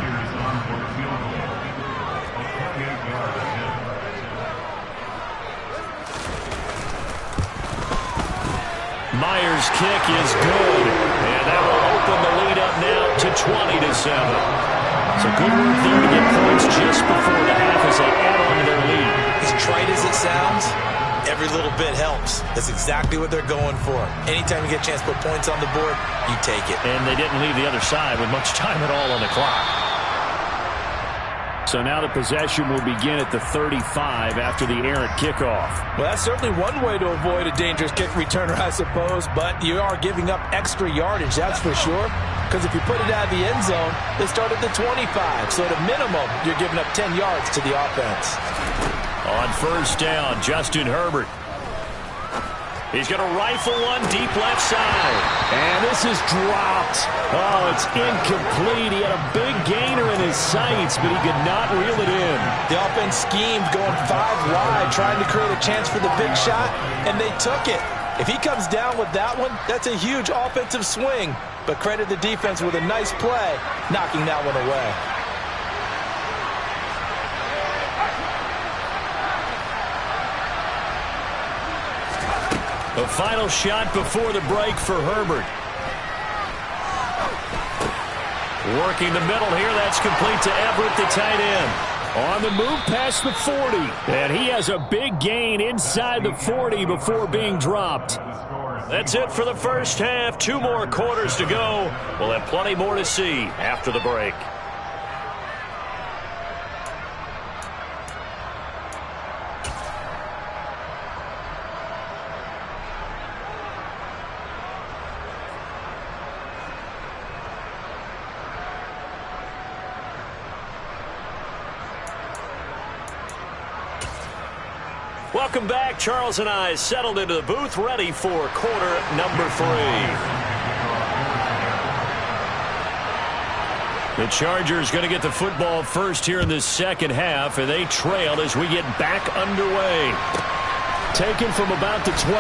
[SPEAKER 4] Myers' kick is good, and that will open the lead up now to 20-7. So good work there to get points just before the half as they add on to their lead.
[SPEAKER 6] As trite as it sounds, every little bit helps. That's exactly what they're going for. Anytime you get a chance to put points on the board, you take it.
[SPEAKER 4] And they didn't leave the other side with much time at all on the clock.
[SPEAKER 1] So now the possession will begin at the 35 after the errant kickoff.
[SPEAKER 2] Well, that's certainly one way to avoid a dangerous kick returner, I suppose, but you are giving up extra yardage, that's for sure. Because if you put it out of the end zone, they start at the 25. So at a minimum, you're giving up 10 yards to the offense.
[SPEAKER 4] On 1st down, Justin Herbert. He's going to rifle one deep left side.
[SPEAKER 1] And this is dropped. Oh, it's incomplete. He had a big gainer in his sights, but he could not reel it in.
[SPEAKER 2] The offense schemed going 5 wide, trying to create a chance for the big shot, and they took it. If he comes down with that one, that's a huge offensive swing. But credit the defense with a nice play, knocking that one away.
[SPEAKER 4] The final shot before the break for Herbert. Working the middle here, that's complete to Everett, the tight end.
[SPEAKER 1] On the move past the 40. And he has a big gain inside the 40 before being dropped.
[SPEAKER 4] That's it for the first half. 2 more quarters to go. We'll have plenty more to see after the break. Welcome back. Charles and I settled into the booth, ready for quarter number 3. The Chargers going to get the football first here in this second half, and they trail as we get back underway.
[SPEAKER 1] Taken from about the 12.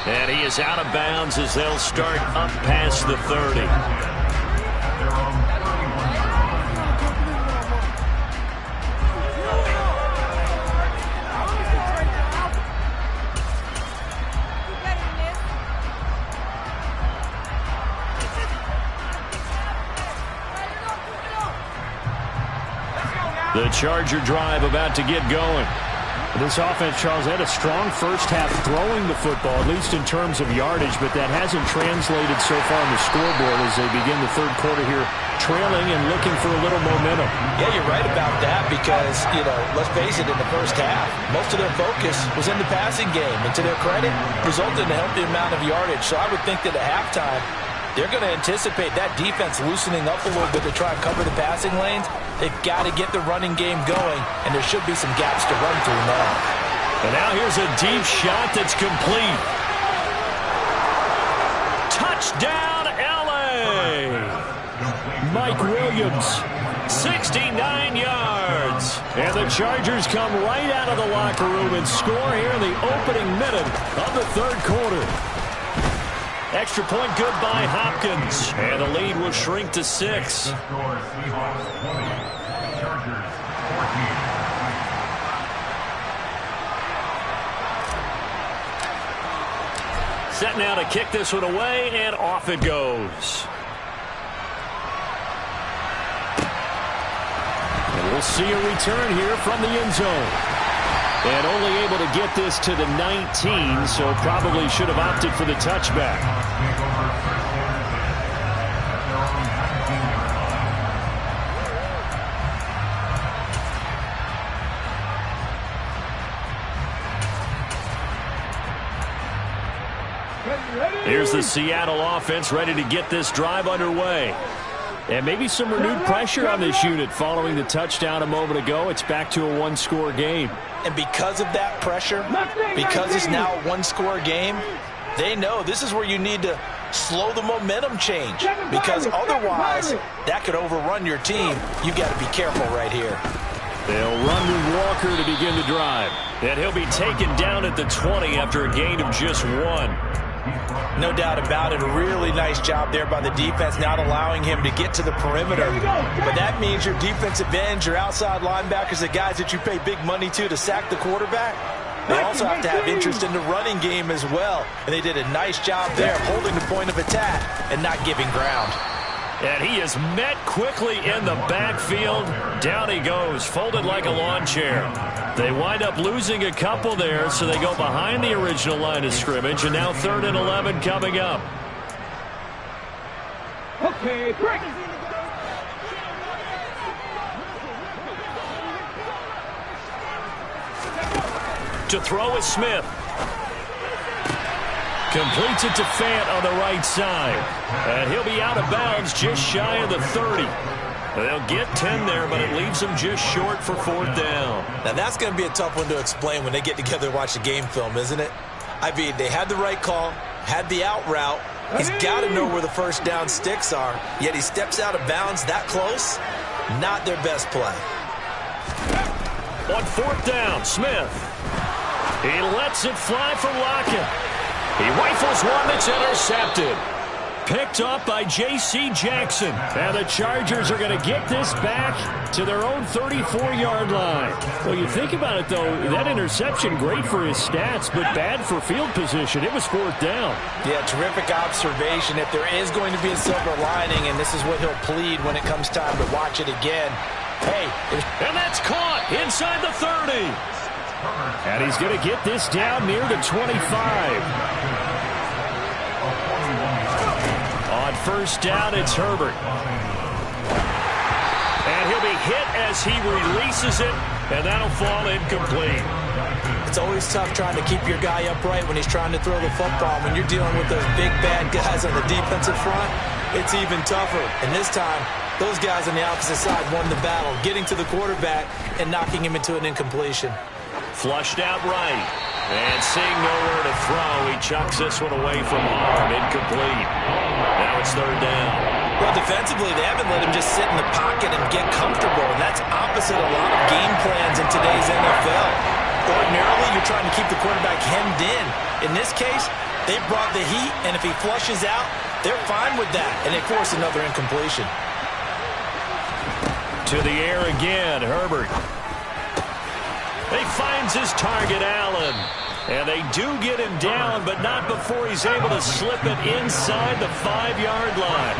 [SPEAKER 4] And he is out of bounds as they'll start up past the 30. The Charger drive about to get going.
[SPEAKER 1] This offense, Charles, had a strong first half throwing the football, at least in terms of yardage, but that hasn't translated so far on the scoreboard as they begin the third quarter here, trailing and looking for a little momentum.
[SPEAKER 2] Yeah, you're right about that because, let's face it, in the first half, most of their focus was in the passing game. And to their credit, resulted in a healthy amount of yardage. So I would think that at halftime, they're going to anticipate that defense loosening up a little bit to try and cover the passing lanes. They've got to get the running game going, and there should be some gaps to run through now.
[SPEAKER 4] And now here's a deep shot that's complete. Touchdown, L.A.
[SPEAKER 1] Mike Williams.
[SPEAKER 4] 69 yards.
[SPEAKER 1] And the Chargers come right out of the locker room and score here in the opening minute of the third quarter.
[SPEAKER 4] Extra point good by Hopkins. And the lead will shrink to 6. Set now to kick this one away, and off it goes.
[SPEAKER 1] And we'll see a return here from the end zone. And only able to get this to the 19, so probably should have opted for the touchback.
[SPEAKER 4] Here's the Seattle offense ready to get this drive underway.
[SPEAKER 1] And maybe some renewed pressure on this unit following the touchdown a moment ago. It's back to a one-score game.
[SPEAKER 2] And because of that pressure, because it's now a one-score game, they know this is where you need to slow the momentum change. Because otherwise, that could overrun your team. You've got to be careful right here.
[SPEAKER 1] They'll run with Walker to begin the drive.
[SPEAKER 4] And he'll be taken down at the 20 after a gain of just 1.
[SPEAKER 2] No doubt about it. A really nice job there by the defense, not allowing him to get to the perimeter. But that means your defensive ends, your outside linebackers, the guys that you pay big money to sack the quarterback, they also have to have interest in the running game as well. And they did a nice job there of holding the point of attack and not giving ground.
[SPEAKER 4] And he is met quickly in the backfield. Down he goes, folded like a lawn chair. They wind up losing a couple there, so they go behind the original line of scrimmage, and now 3rd and 11 coming up.
[SPEAKER 5] Okay, break.
[SPEAKER 4] To throw is Smith. Completes it to Fant on the right side. And he'll be out of bounds just shy of the 30. They'll get 10 there, but it leaves them just short for 4th down.
[SPEAKER 2] Now, that's going to be a tough one to explain when they get together and watch the game film, isn't it? I mean, they had the right call, had the out route. He's got to know where the first down sticks are, yet he steps out of bounds that close. Not their best play.
[SPEAKER 4] On 4th down, Smith. He lets it fly from Lockett. He rifles one that's intercepted. Picked up by J.C. Jackson.
[SPEAKER 1] And the Chargers are going to get this back to their own 34-yard line. Well, you think about it, though, that interception, great for his stats, but bad for field position. It was 4th down.
[SPEAKER 2] Yeah, terrific observation. If there is going to be a silver lining, and this is what he'll plead when it comes time to watch it again. Hey.
[SPEAKER 4] And that's caught inside the 30.
[SPEAKER 1] And he's going to get this down near the 25. On first down, it's Herbert. And he'll be hit as he releases it, and that'll fall incomplete.
[SPEAKER 2] It's always tough trying to keep your guy upright when he's trying to throw the football. When you're dealing with those big, bad guys on the defensive front, it's even tougher. And this time, those guys on the opposite side won the battle, getting to the quarterback and knocking him into an incompletion.
[SPEAKER 4] Flushed out right. And seeing nowhere to throw, he chucks this one away from arm. Incomplete. Now it's third down.
[SPEAKER 2] Well, defensively, they haven't let him just sit in the pocket and get comfortable. And that's opposite a lot of game plans in today's NFL. Ordinarily, you're trying to keep the quarterback hemmed in. In this case, they brought the heat, and if he flushes out, they're fine with that. And they force another incompletion.
[SPEAKER 4] To the air again, Herbert. He finds his target, Allen. And they do get him down, but not before he's able to slip it inside the 5-yard line.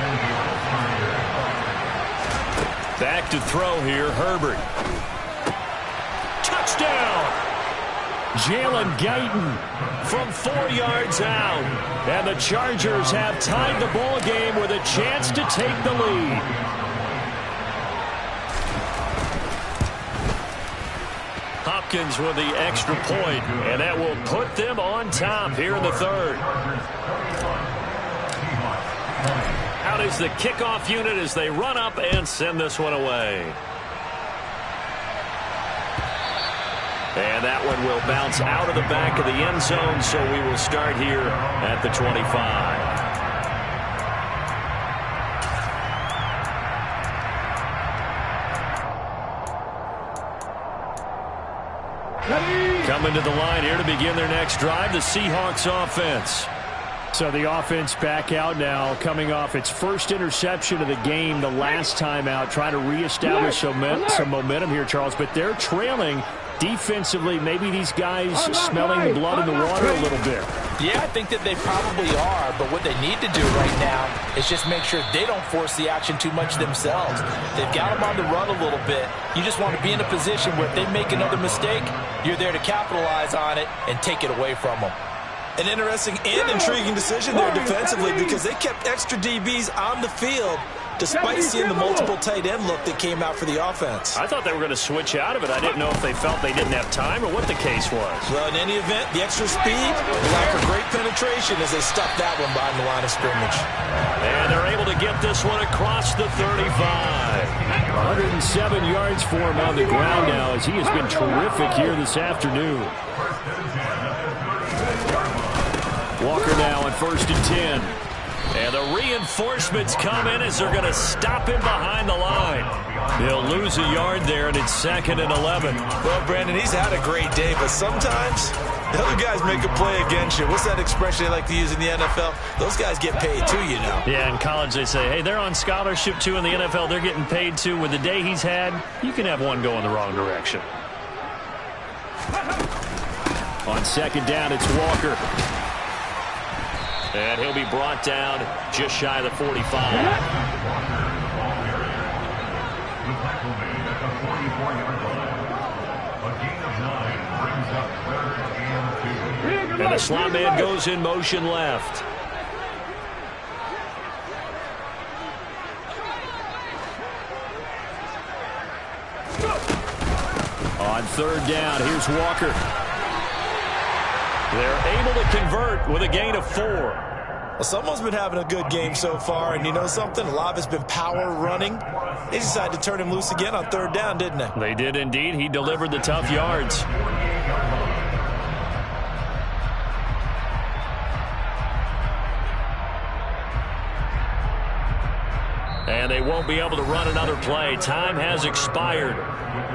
[SPEAKER 4] Back to throw here, Herbert. Touchdown! Jalen Guyton from 4 yards out. And the Chargers have tied the ball game with a chance to take the lead. Hopkins with the extra point, and that will put them on top here in the third. Out is the kickoff unit as they run up and send this one away. And that one will bounce out of the back of the end zone, so we will start here at the 25. Coming to the line here to begin their next drive, the Seahawks offense.
[SPEAKER 1] So the offense back out now, coming off its first interception of the game the last time out, trying to reestablish some momentum here, Charles. But they're trailing defensively. Maybe these guys smelling the blood in the water a little bit.
[SPEAKER 2] Yeah, I think that they probably are, but what they need to do right now is just make sure they don't force the action too much themselves. They've got them on the run a little bit. You just want to be in a position where if they make another mistake, you're there to capitalize on it and take it away from them. An interesting and intriguing decision there defensively because they kept extra DBs on the field despite seeing the multiple tight end look that came out for the offense.
[SPEAKER 4] I thought they were going to switch out of it. I didn't know if they felt they didn't have time or what the case was.
[SPEAKER 2] Well, in any event, the extra speed, the lack of great penetration as they stuffed that one behind the line of scrimmage.
[SPEAKER 4] And they're able to get this one across the 35.
[SPEAKER 1] 107 yards for him on the ground now as he has been terrific here this afternoon. Walker now on 1st and 10.
[SPEAKER 4] And the reinforcements come in as they're going to stop him behind the line. He'll lose a yard there, and it's 2nd and 11.
[SPEAKER 2] Well, Brandon, he's had a great day, but sometimes the other guys make a play against you. What's that expression they like to use in the NFL? Those guys get paid too, you know.
[SPEAKER 4] Yeah, in college they say, hey, they're on scholarship too. In the NFL, they're getting paid too. With the day he's had, you can have one going the wrong direction.
[SPEAKER 1] On 2nd down, it's Walker.
[SPEAKER 4] And he'll be brought down just shy of the 45.
[SPEAKER 3] The tackle made at the 44-yard line. A gain of 9 brings up 3rd and 2.
[SPEAKER 4] And the slot man goes in motion left.
[SPEAKER 1] On 3rd down, here's Walker.
[SPEAKER 4] They're able to convert with a gain of 4.
[SPEAKER 2] Well, someone's been having a good game so far, and you know something? A lot of it's been power running. They decided to turn him loose again on 3rd down, didn't they?
[SPEAKER 4] They did indeed. He delivered the tough yards. And they won't be able to run another play. Time has expired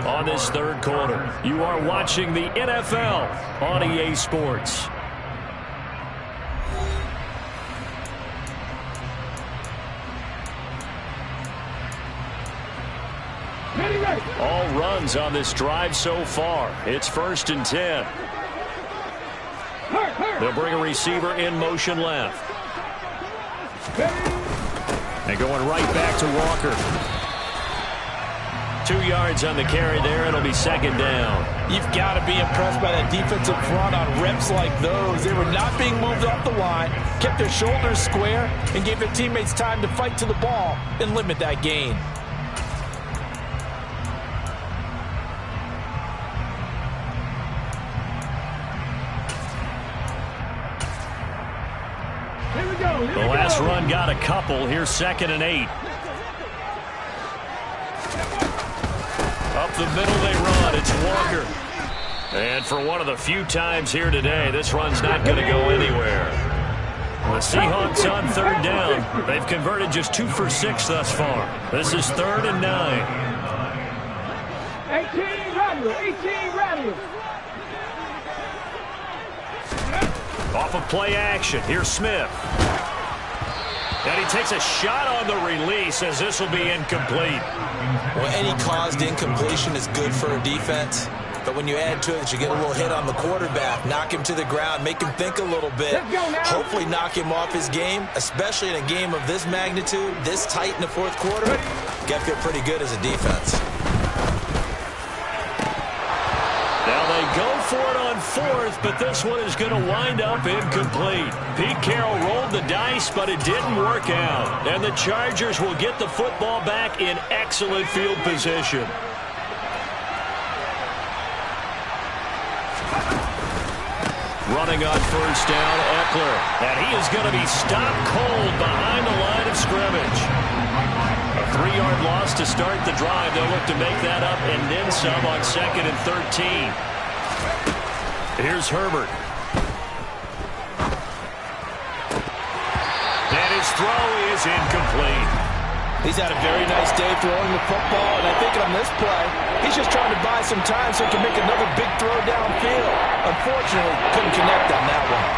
[SPEAKER 4] on this 3rd quarter. You are watching the NFL on EA Sports. All runs on this drive so far. It's 1st and 10. They'll bring a receiver in motion left.
[SPEAKER 1] And going right back to Walker.
[SPEAKER 4] 2 yards on the carry there. It'll be second down.
[SPEAKER 2] You've got to be impressed by that defensive front on reps like those. They were not being moved off the line, kept their shoulders square, and gave their teammates time to fight to the ball and limit that gain.
[SPEAKER 4] The last run got a couple. Here's 2nd and 8. Up the middle they run. It's Walker. And for one of the few times here today, this run's not going to go anywhere. The Seahawks on 3rd down. They've converted just 2 for 6 thus far. This is 3rd and 9.
[SPEAKER 5] 18 radius, 18 radius.
[SPEAKER 4] Off of play action. Here's Smith. And he takes a shot on the release as this will be incomplete.
[SPEAKER 2] Well, any caused incompletion is good for a defense. But when you add to it that you get a little hit on the quarterback, knock him to the ground, make him think a little bit, hopefully knock him off his game, especially in a game of this magnitude, this tight in the 4th quarter, you got to feel pretty good as a defense.
[SPEAKER 4] Now they go for it on 4th, but this one is going to wind up incomplete. Pete Carroll rolled the dice, but it didn't work out. And the Chargers will get the football back in excellent field position. Running on 1st down, Eckler. And he is going to be stopped cold behind the line of scrimmage. A 3-yard loss to start the drive. They'll look to make that up and then some on 2nd and 13. Here's Herbert. And his throw is incomplete.
[SPEAKER 2] He's had a very nice day throwing the football, and I think on this play, he's just trying to buy some time so he can make another big throw downfield. Unfortunately, couldn't connect on that one.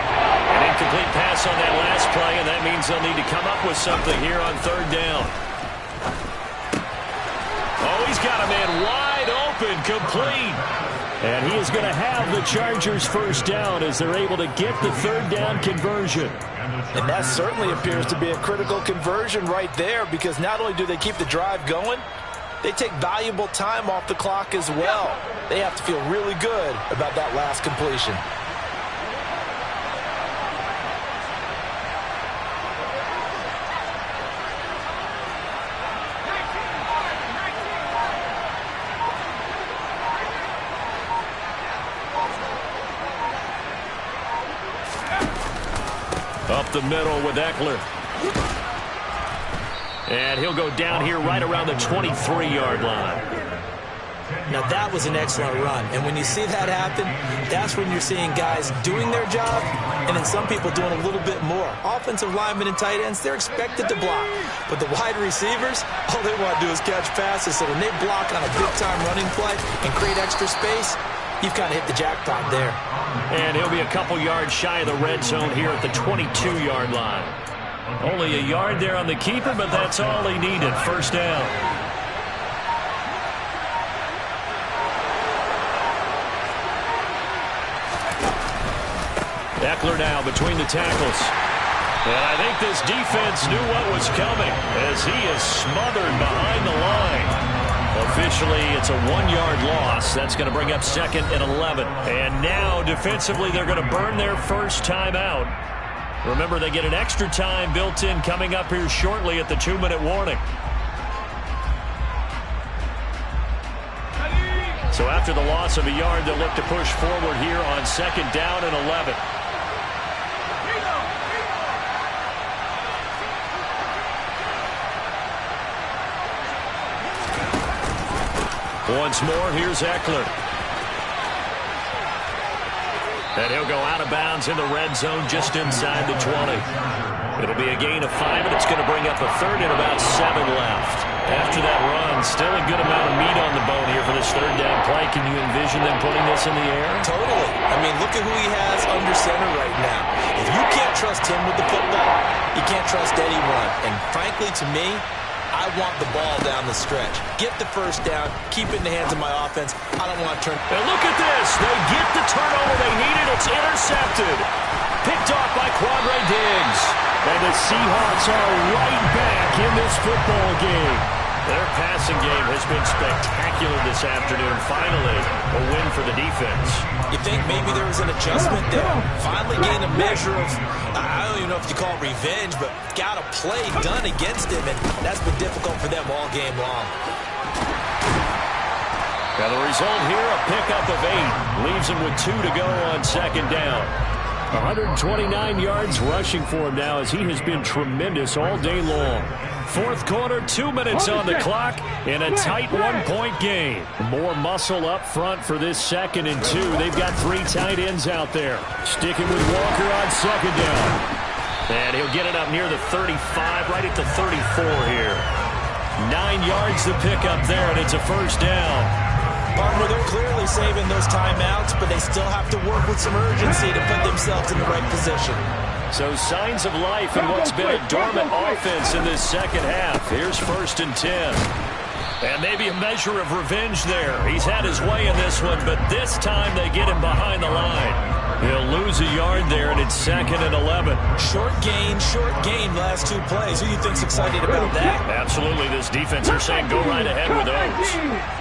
[SPEAKER 4] An incomplete pass on that last play, and that means they'll need to come up with something here on 3rd down. Oh, he's got a man wide open, complete. And he is going to have the Chargers 1st down as they're able to get the 3rd down conversion.
[SPEAKER 2] And that certainly appears to be a critical conversion right there, because not only do they keep the drive going, they take valuable time off the clock as well. They have to feel really good about that last completion.
[SPEAKER 4] Up the middle with Eckler. And he'll go down here right around the 23-yard line.
[SPEAKER 2] Now, that was an excellent run. And when you see that happen, that's when you're seeing guys doing their job and then some people doing a little bit more. Offensive linemen and tight ends, they're expected to block. But the wide receivers, all they want to do is catch passes. So when they block on a big-time running play and create extra space, you've kind of hit the jackpot there.
[SPEAKER 4] And he'll be a couple yards shy of the red zone here at the 22-yard line. Only a yard there on the keeper, but that's all he needed. 1st down. Eckler now between the tackles. And I think this defense knew what was coming as he is smothered behind the line. Officially, it's a 1-yard loss. That's going to bring up 2nd and 11. And now, defensively, they're going to burn their first timeout. Remember, they get an extra time built in coming up here shortly at the 2-minute warning. So after the loss of a yard, they'll look to push forward here on 2nd down and 11. Once more, here's Eckler. And he'll go out of bounds in the red zone just inside the 20. It'll be a gain of 5, and it's going to bring up a 3rd and about 7 left. After that run, still a good amount of meat on the bone here for this 3rd down play. Can you envision them putting this in the air?
[SPEAKER 2] Totally. I mean, look at who he has under center right now. If you can't trust him with the football, you can't trust anyone. And frankly, to me, I want the ball down the stretch. Get the 1st down. Keep it in the hands of my offense. I don't want to turn.
[SPEAKER 4] And look at this. They get the turnover they needed. It's intercepted. Picked off by Quandre Diggs. And the Seahawks are right back in this football game. Their passing game has been spectacular this afternoon. Finally, a win for the defense.
[SPEAKER 2] You think maybe there was an adjustment there? Finally gained a measure of, I don't even know if you call it revenge, but got a play done against him, and that's been difficult for them all game long.
[SPEAKER 4] Now the result here, a pickup of 8. Leaves him with 2 to go on second down.
[SPEAKER 1] 129 yards rushing for him now as he has been tremendous all day long.
[SPEAKER 4] Fourth quarter, 2 minutes on the clock in a tight one-point game.
[SPEAKER 1] More muscle up front for this 2nd and 2. They've got 3 tight ends out there. Sticking with Walker on second down.
[SPEAKER 4] And he'll get it up near the 35, right at the 34 here.
[SPEAKER 1] 9 yards to pick up there, and it's a first down.
[SPEAKER 2] Partner, they're clearly saving those timeouts, but they still have to work with some urgency to put themselves in the right position.
[SPEAKER 4] So signs of life in what's been a dormant offense in this second half. Here's 1st and 10. And maybe a measure of revenge there. He's had his way in this one, but this time they get him behind the line. He'll lose a yard there, and it's 2nd and 11.
[SPEAKER 2] Short gain, last 2 plays. Who do you think's excited about that?
[SPEAKER 4] Absolutely. This defense are saying go right ahead with those.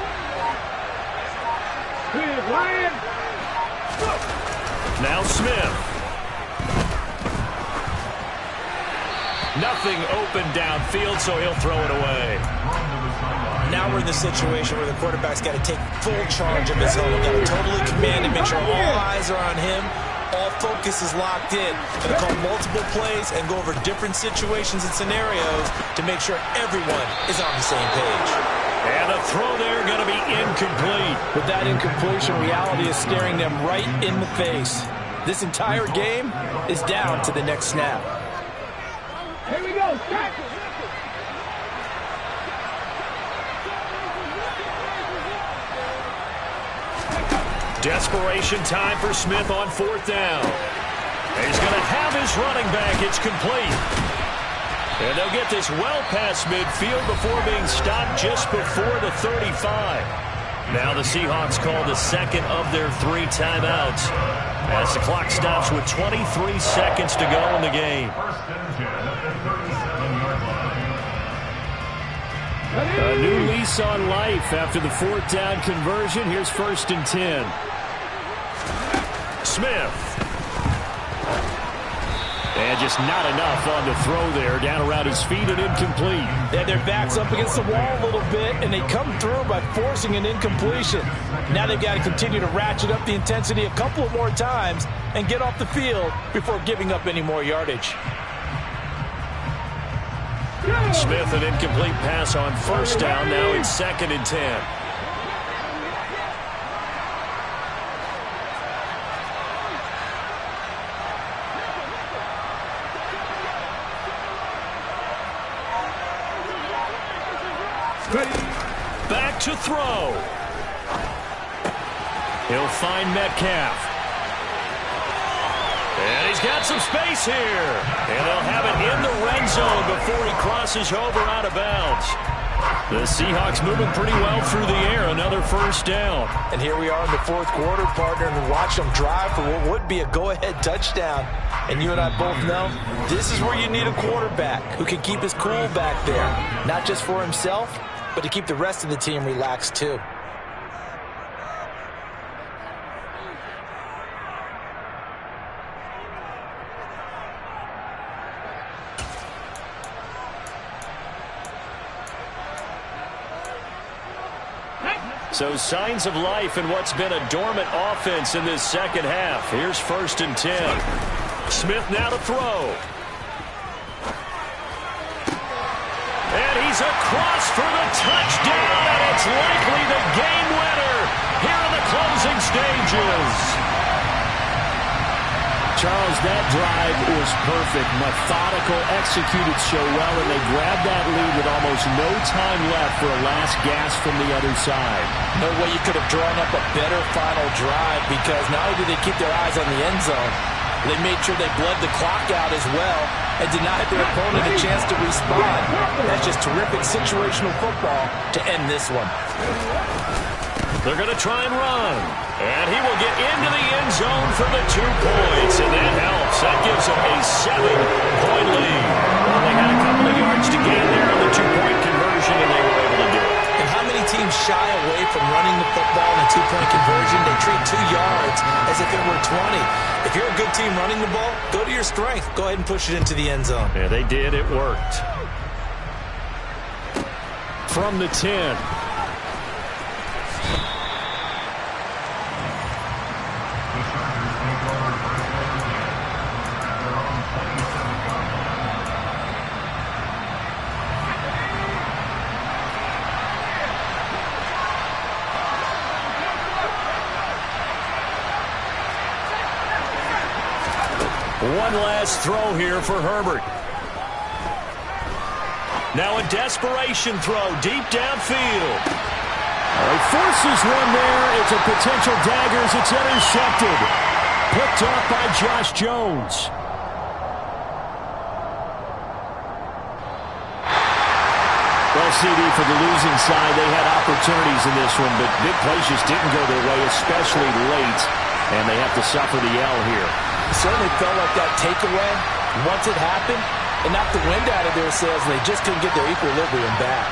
[SPEAKER 4] Now Smith. Nothing open downfield, so he'll throw it away.
[SPEAKER 2] Now we're in the situation where the quarterback's got to take full charge of his own. Got to totally command it, make sure all eyes are on him. All focus is locked in. Going to call multiple plays and go over different situations and scenarios to make sure everyone is on the same page.
[SPEAKER 4] And a throw there going to be incomplete.
[SPEAKER 2] With that incompletion, reality is staring them right in the face. This entire game is down to the next snap.
[SPEAKER 5] Here we go. Tackle.
[SPEAKER 4] Desperation time for Smith on 4th down. He's going to have his running back. It's complete. And they'll get this well past midfield before being stopped just before the 35. Now the Seahawks call the 2nd of their 3 timeouts as the clock stops with 23 seconds to go in the game.
[SPEAKER 1] A new lease on life after the 4th down conversion. Here's 1st and 10.
[SPEAKER 4] Smith.
[SPEAKER 1] And just not enough on the throw there. Down around his feet and incomplete.
[SPEAKER 2] Yeah, their back's up against the wall a little bit, and they come through by forcing an incompletion. Now they've got to continue to ratchet up the intensity a couple of more times and get off the field before giving up any more yardage.
[SPEAKER 4] Smith, an incomplete pass on 1st down. Now it's 2nd and 10. Back to throw. He'll find Metcalf. And he's got some space here. And they'll have it in the red zone before he crosses over out of bounds. The Seahawks moving pretty well through the air. Another 1st down.
[SPEAKER 2] And here we are in the 4th quarter, partner, and watch them drive for what would be a go-ahead touchdown. And you and I both know this is where you need a quarterback who can keep his cool back there. Not just for himself, but to keep the rest of the team relaxed too.
[SPEAKER 4] So signs of life in what's been a dormant offense in this second half. Here's 1st and 10. Smith now to throw. And he's across for the touchdown, and it's likely the game winner here in the closing stages.
[SPEAKER 1] Charles, that drive was perfect. Methodical, executed so well, and they grabbed that lead with almost no time left for a last gasp from the other side.
[SPEAKER 2] No way you could have drawn up a better final drive, because not only did they keep their eyes on the end zone, they made sure they bled the clock out as well and denied their opponent a chance to respond. That's just terrific situational football to end this one.
[SPEAKER 4] They're going to try and run. And he will get into the end zone for the 2 points. And that helps. That gives them a 7-point lead. Well, they had a couple of yards to gain there on the 2-point conversion, and they were able to
[SPEAKER 2] a two-point conversion. They treat 2 yards as if it were 20. If you're a good team running the ball, go to your strength. Go ahead and push it into the end zone.
[SPEAKER 1] Yeah, they did. It worked. From the 10. One last throw here for Herbert. Now a desperation throw deep downfield. He forces one there. It's a potential dagger as it's intercepted. Picked off by Josh Jones. Well, CD, for the losing side, they had opportunities in this one, but big plays just didn't go their way, especially late, and they have to suffer the L here.
[SPEAKER 2] It certainly felt like that takeaway, once it happened, it knocked the wind out of their sails, and they just couldn't get their equilibrium back.